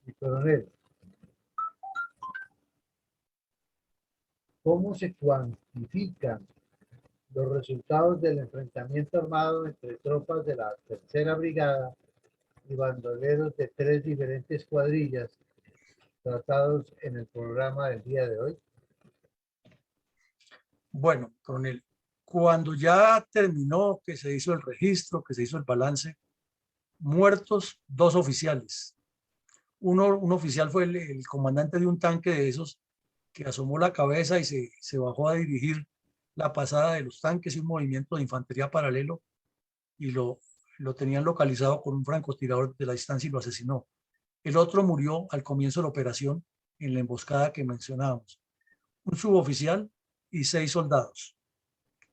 Mi coronel, ¿cómo se cuantifican los resultados del enfrentamiento armado entre tropas de la Tercera Brigada y bandoleros de 3 diferentes cuadrillas tratados en el programa del día de hoy? Bueno, coronel, cuando ya terminó, que se hizo el registro, que se hizo el balance, muertos 2 oficiales. Un oficial fue el comandante de un tanque de esos que asomó la cabeza y se bajó a dirigir la pasada de los tanques y un movimiento de infantería paralelo, y lo tenían localizado con un francotirador de la distancia y lo asesinó. El otro murió al comienzo de la operación en la emboscada que mencionábamos. Un suboficial y 6 soldados.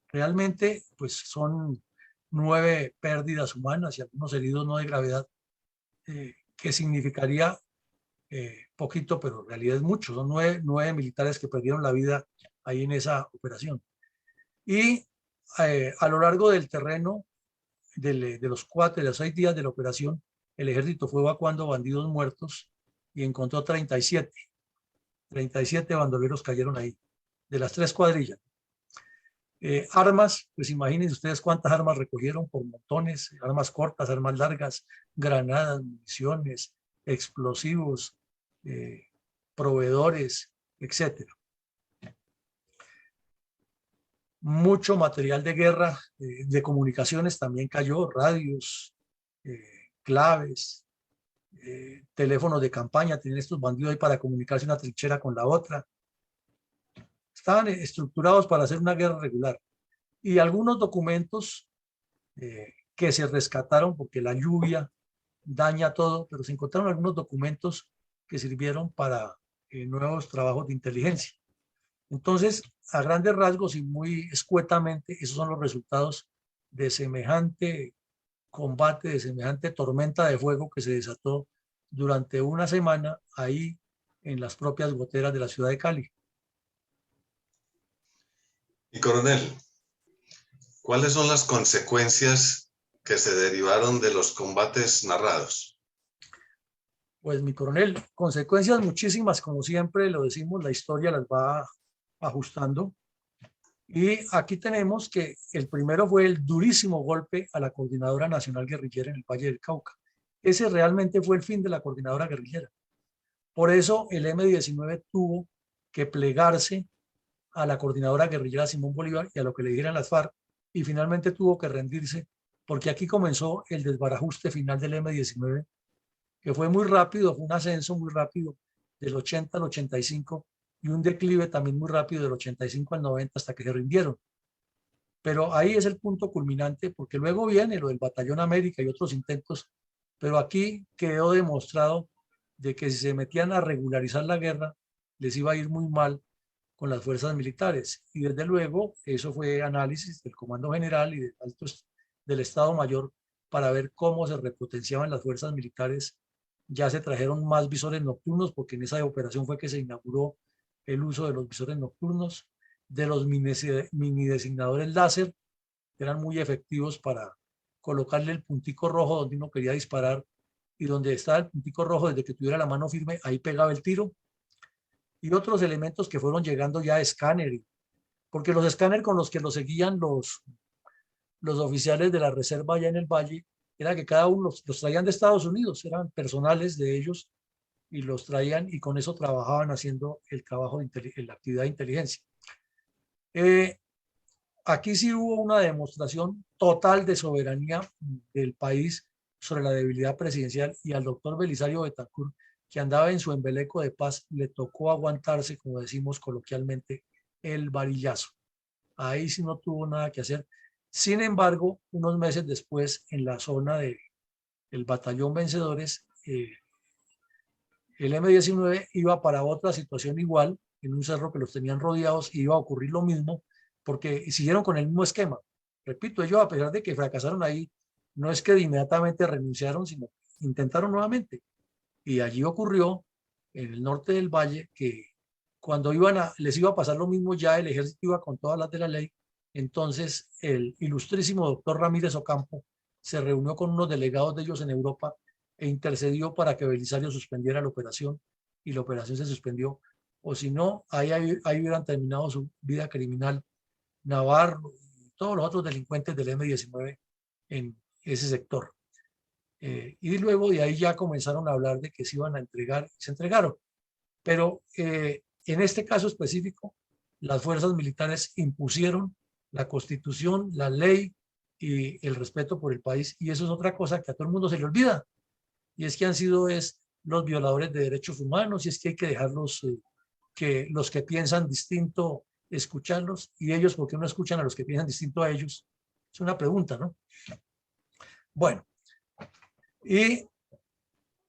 Realmente, pues son 9 pérdidas humanas y algunos heridos no de gravedad, que significaría poquito, pero en realidad es mucho. Son 9 militares que perdieron la vida ahí en esa operación. Y a lo largo del terreno, de los 6 días de la operación, el ejército fue evacuando bandidos muertos y encontró 37 bandoleros cayeron ahí, de las 3 cuadrillas. Armas, pues imagínense ustedes cuántas armas recogieron por montones, armas cortas, armas largas, granadas, municiones, explosivos, proveedores, etcétera. Mucho material de guerra, de comunicaciones también cayó, radios, claves, teléfonos de campaña, tienen estos bandidos ahí para comunicarse una trinchera con la otra. Estaban estructurados para hacer una guerra regular. Y algunos documentos que se rescataron porque la lluvia daña todo, pero se encontraron algunos documentos que sirvieron para nuevos trabajos de inteligencia. Entonces, a grandes rasgos y muy escuetamente, esos son los resultados de semejante combate, de semejante tormenta de fuego que se desató durante una semana ahí en las propias goteras de la ciudad de Cali. Y coronel, ¿cuáles son las consecuencias que se derivaron de los combates narrados? Pues mi coronel, consecuencias muchísimas, como siempre lo decimos, la historia las va ajustando. Y aquí tenemos que el primero fue el durísimo golpe a la Coordinadora Nacional Guerrillera en el Valle del Cauca. Ese realmente fue el fin de la Coordinadora Guerrillera. Por eso el M-19 tuvo que plegarse a la Coordinadora Guerrillera Simón Bolívar y a lo que le dijeran las FARC, y finalmente tuvo que rendirse, porque aquí comenzó el desbarajuste final del M-19, que fue muy rápido, fue un ascenso muy rápido del 80 al 85 y un declive también muy rápido del 85 al 90 hasta que se rindieron. Pero ahí es el punto culminante, porque luego viene lo del Batallón América y otros intentos, pero aquí quedó demostrado de que si se metían a regularizar la guerra, les iba a ir muy mal con las fuerzas militares. Y desde luego, eso fue análisis del Comando General y de altos del Estado Mayor para ver cómo se repotenciaban las fuerzas militares. Ya se trajeron más visores nocturnos, porque en esa operación fue que se inauguró el uso de los visores nocturnos, de los mini designadores láser, que eran muy efectivos para colocarle el puntico rojo donde uno quería disparar, y donde estaba el puntico rojo, desde que tuviera la mano firme, ahí pegaba el tiro. Y otros elementos que fueron llegando ya, escáner porque los escáneres con los que lo seguían los oficiales de la reserva allá en el valle, era que cada uno los traían de Estados Unidos, eran personales de ellos y los traían y con eso trabajaban haciendo el trabajo de la actividad de inteligencia. Aquí sí hubo una demostración total de soberanía del país sobre la debilidad presidencial y al doctor Belisario Betancur, que andaba en su embeleco de paz, le tocó aguantarse, como decimos coloquialmente, el varillazo. Ahí sí no tuvo nada que hacer. Sin embargo, unos meses después, en la zona del batallón Vencedores, el M-19 iba para otra situación igual, en un cerro que los tenían rodeados, y iba a ocurrir lo mismo, porque siguieron con el mismo esquema. Repito, ellos a pesar de que fracasaron ahí, no es que inmediatamente renunciaron, sino intentaron nuevamente. Y allí ocurrió, en el norte del valle, que cuando les iba a pasar lo mismo, ya el ejército iba con todas las de la ley. Entonces el ilustrísimo doctor Ramírez Ocampo se reunió con unos delegados de ellos en Europa e intercedió para que Belisario suspendiera la operación, y la operación se suspendió. O si no, ahí hubieran terminado su vida criminal Navarro y todos los otros delincuentes del M-19 en ese sector. Y luego de ahí ya comenzaron a hablar de que se iban a entregar, y se entregaron. Pero en este caso específico, las fuerzas militares impusieron la Constitución, la ley y el respeto por el país. Y eso es otra cosa que a todo el mundo se le olvida. Y es que han sido los violadores de derechos humanos, y es que hay que dejarlos, que los que piensan distinto, escucharlos, y ellos, ¿por qué no escuchan a los que piensan distinto a ellos? Es una pregunta, ¿no? Bueno, y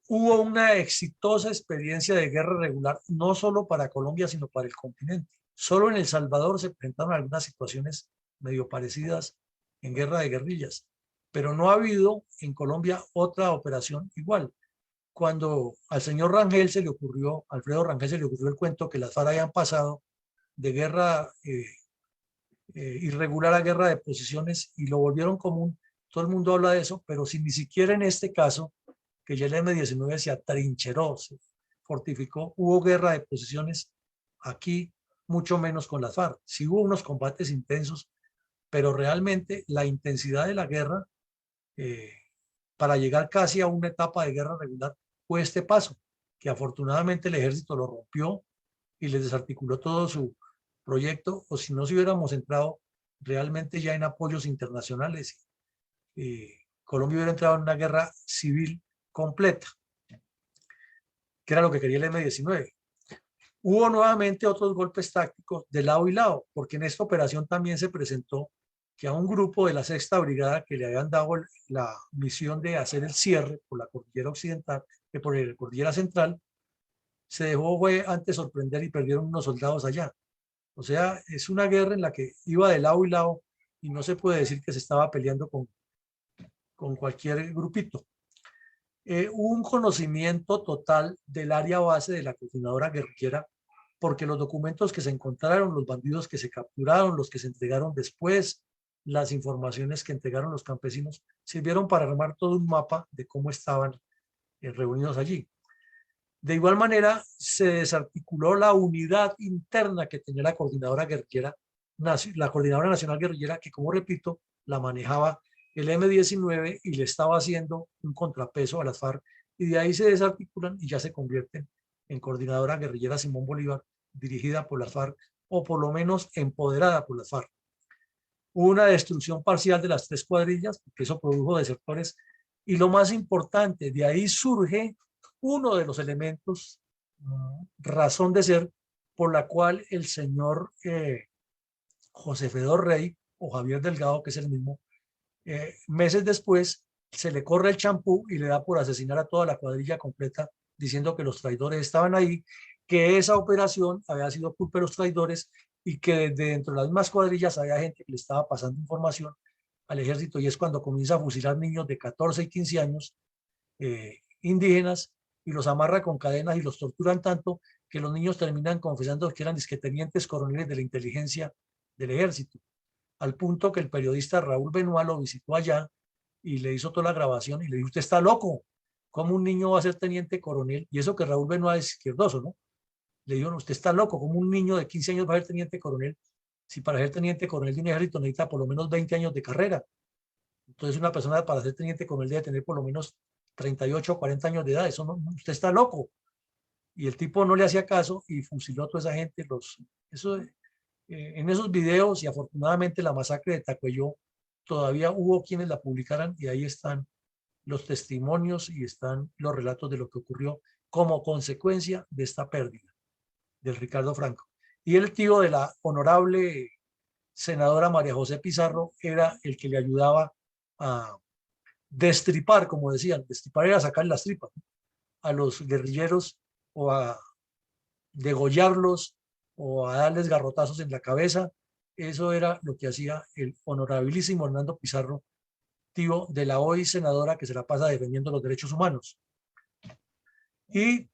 hubo una exitosa experiencia de guerra regular, no solo para Colombia, sino para el continente. Solo en El Salvador se presentaron algunas situaciones medio parecidas en guerra de guerrillas, pero no ha habido en Colombia otra operación igual. Cuando al señor Rangel se le ocurrió, Alfredo Rangel se le ocurrió el cuento que las FARC habían pasado de guerra irregular a guerra de posiciones y lo volvieron común, todo el mundo habla de eso, pero si ni siquiera en este caso, que ya el M-19 se atrincheró, se fortificó, hubo guerra de posiciones aquí, mucho menos con las FARC. Sí hubo unos combates intensos, pero realmente la intensidad de la guerra para llegar casi a una etapa de guerra regular fue este paso, que afortunadamente el ejército lo rompió y les desarticuló todo su proyecto, o si no, si hubiéramos entrado realmente ya en apoyos internacionales, Colombia hubiera entrado en una guerra civil completa, que era lo que quería el M-19. Hubo nuevamente otros golpes tácticos de lado y lado, porque en esta operación también se presentó que a un grupo de la Sexta Brigada que le habían dado la misión de hacer el cierre por la cordillera occidental, por la cordillera central, se dejó fue antes sorprender y perdieron unos soldados allá. O sea, es una guerra en la que iba de lado y lado y no se puede decir que se estaba peleando con cualquier grupito. Hubo un conocimiento total del área base de la coordinadora guerrillera, porque los documentos que se encontraron, los bandidos que se capturaron, los que se entregaron después, las informaciones que entregaron los campesinos, sirvieron para armar todo un mapa de cómo estaban reunidos allí. De igual manera, se desarticuló la unidad interna que tenía la Coordinadora Guerrillera, la Coordinadora Nacional Guerrillera, que, como repito, la manejaba el M-19 y le estaba haciendo un contrapeso a las FARC, y de ahí se desarticulan y ya se convierten en Coordinadora Guerrillera Simón Bolívar, dirigida por las FARC, o por lo menos empoderada por las FARC. Hubo una destrucción parcial de las 3 cuadrillas, porque eso produjo desertores, y lo más importante, de ahí surge uno de los elementos, razón de ser, por la cual el señor José Fedor Rey, o Javier Delgado, que es el mismo, meses después se le corre el champú y le da por asesinar a toda la cuadrilla completa, diciendo que los traidores estaban ahí, que esa operación había sido culpa de los traidores y que desde dentro de las mismas cuadrillas había gente que le estaba pasando información al ejército, y es cuando comienza a fusilar niños de 14 y 15 años indígenas, y los amarra con cadenas y los torturan tanto que los niños terminan confesando que eran tenientes coroneles de la inteligencia del ejército, al punto que el periodista Raúl Benoit lo visitó allá y le hizo toda la grabación y le dijo: usted está loco, ¿cómo un niño va a ser teniente coronel? Y eso que Raúl Benoit es izquierdoso, ¿no? Le dijo: usted está loco, ¿cómo un niño de 15 años va a ser teniente coronel? Si para ser teniente coronel de un ejército necesita por lo menos 20 años de carrera. Entonces una persona para ser teniente coronel debe tener por lo menos 38 o 40 años de edad. Eso no, usted está loco. Y el tipo no le hacía caso y fusiló a toda esa gente. En esos videos, y afortunadamente la masacre de Tacuello, todavía hubo quienes la publicaran y ahí están los testimonios y están los relatos de lo que ocurrió como consecuencia de esta pérdida del Ricardo Franco. Y el tío de la honorable senadora María José Pizarro era el que le ayudaba a destripar, como decían, destripar era sacar las tripas, ¿no?, a los guerrilleros o a degollarlos o a darles garrotazos en la cabeza. Eso era lo que hacía el honorabilísimo Hernando Pizarro, tío de la hoy senadora que se la pasa defendiendo los derechos humanos. Y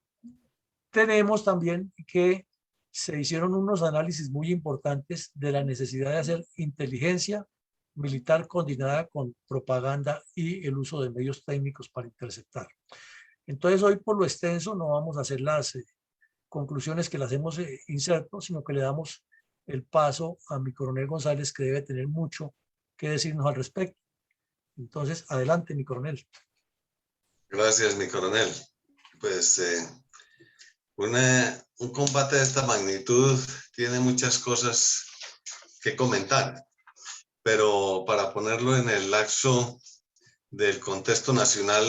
tenemos también que se hicieron unos análisis muy importantes de la necesidad de hacer inteligencia militar coordinada con propaganda y el uso de medios técnicos para interceptar. Entonces hoy por lo extenso no vamos a hacer las conclusiones que las hemos inserto, sino que le damos el paso a mi coronel González, que debe tener mucho que decirnos al respecto. Entonces, adelante, mi coronel. Gracias, mi coronel. Pues un combate de esta magnitud tiene muchas cosas que comentar, pero para ponerlo en el lapso del contexto nacional,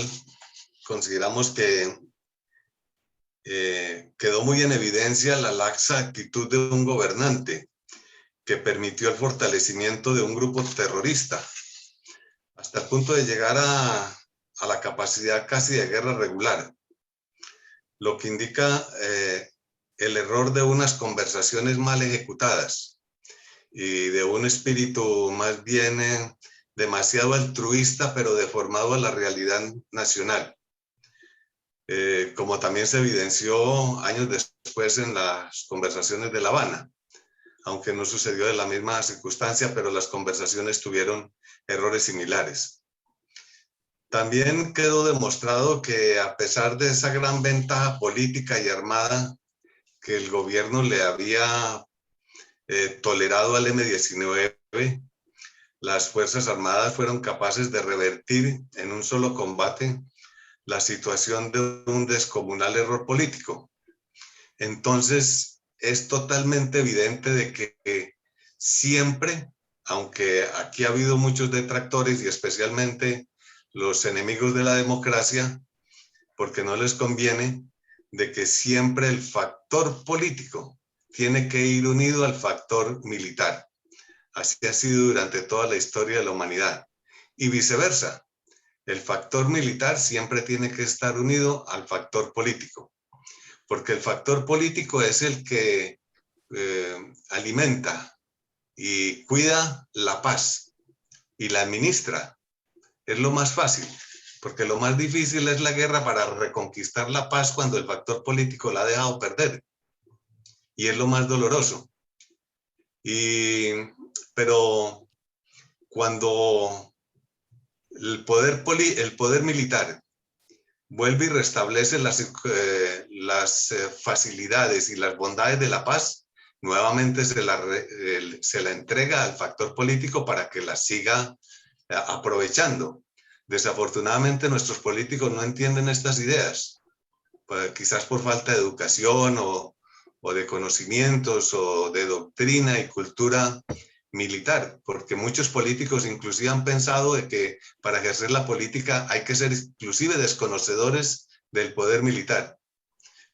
consideramos que quedó muy en evidencia la laxa actitud de un gobernante que permitió el fortalecimiento de un grupo terrorista, hasta el punto de llegar a la capacidad casi de guerra regular, lo que indica el error de unas conversaciones mal ejecutadas y de un espíritu más bien demasiado altruista, pero deformado a la realidad nacional. Como también se evidenció años después en las conversaciones de La Habana, aunque no sucedió de la misma circunstancia, pero las conversaciones tuvieron errores similares. También quedó demostrado que a pesar de esa gran ventaja política y armada que el gobierno le había tolerado al M-19, las Fuerzas Armadas fueron capaces de revertir en un solo combate la situación de un descomunal error político. Entonces, es totalmente evidente de que siempre, aunque aquí ha habido muchos detractores y especialmente los enemigos de la democracia, porque no les conviene, de que siempre el factor político tiene que ir unido al factor militar. Así ha sido durante toda la historia de la humanidad. Y viceversa, el factor militar siempre tiene que estar unido al factor político, porque el factor político es el que alimenta y cuida la paz y la administra. Es lo más fácil, porque lo más difícil es la guerra para reconquistar la paz cuando el factor político la ha dejado perder. Y es lo más doloroso. Pero cuando el poder militar vuelve y restablece las facilidades y las bondades de la paz, nuevamente se la entrega al factor político para que la siga aprovechando. Desafortunadamente nuestros políticos no entienden estas ideas, pues, quizás por falta de educación o de conocimientos o de doctrina y cultura militar, porque muchos políticos inclusive han pensado de que para ejercer la política hay que ser inclusive desconocedores del poder militar,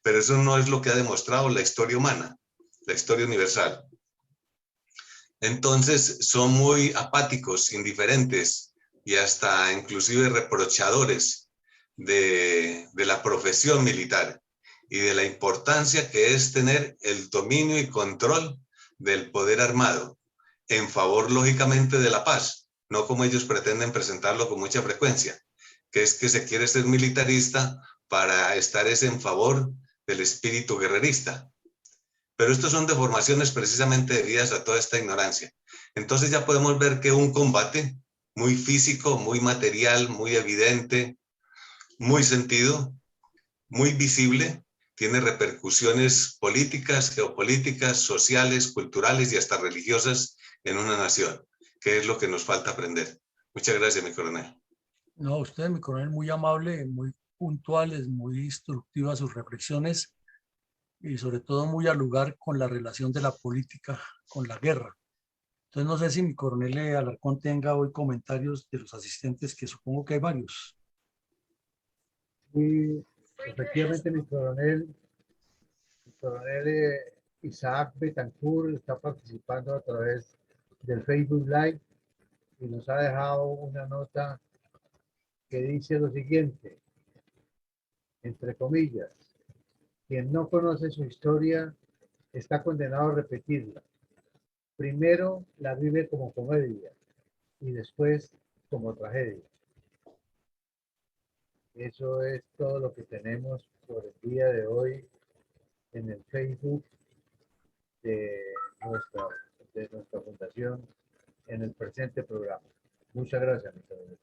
pero eso no es lo que ha demostrado la historia humana, la historia universal. Entonces son muy apáticos, indiferentes y hasta inclusive reprochadores de la profesión militar y de la importancia que es tener el dominio y control del poder armado en favor, lógicamente, de la paz, no como ellos pretenden presentarlo con mucha frecuencia, que es que se quiere ser militarista para estar en favor del espíritu guerrerista. Pero estos son deformaciones precisamente debidas a toda esta ignorancia. Entonces ya podemos ver que un combate muy físico, muy material, muy evidente, muy sentido, muy visible, tiene repercusiones políticas, geopolíticas, sociales, culturales y hasta religiosas en una nación, que es lo que nos falta aprender. Muchas gracias, mi coronel. No, usted, mi coronel, muy amable, muy puntuales, muy instructivas sus reflexiones y sobre todo muy al lugar con la relación de la política con la guerra. Entonces no sé si mi coronel Alarcón tenga hoy comentarios de los asistentes, que supongo que hay varios. Y efectivamente mi coronel Isaac Betancourt está participando a través del Facebook Live y nos ha dejado una nota que dice lo siguiente, entre comillas, quien no conoce su historia está condenado a repetirla. Primero la vive como comedia y después como tragedia. Eso es todo lo que tenemos por el día de hoy en el Facebook de nuestra, de nuestra fundación en el presente programa. Muchas gracias, mi coronel.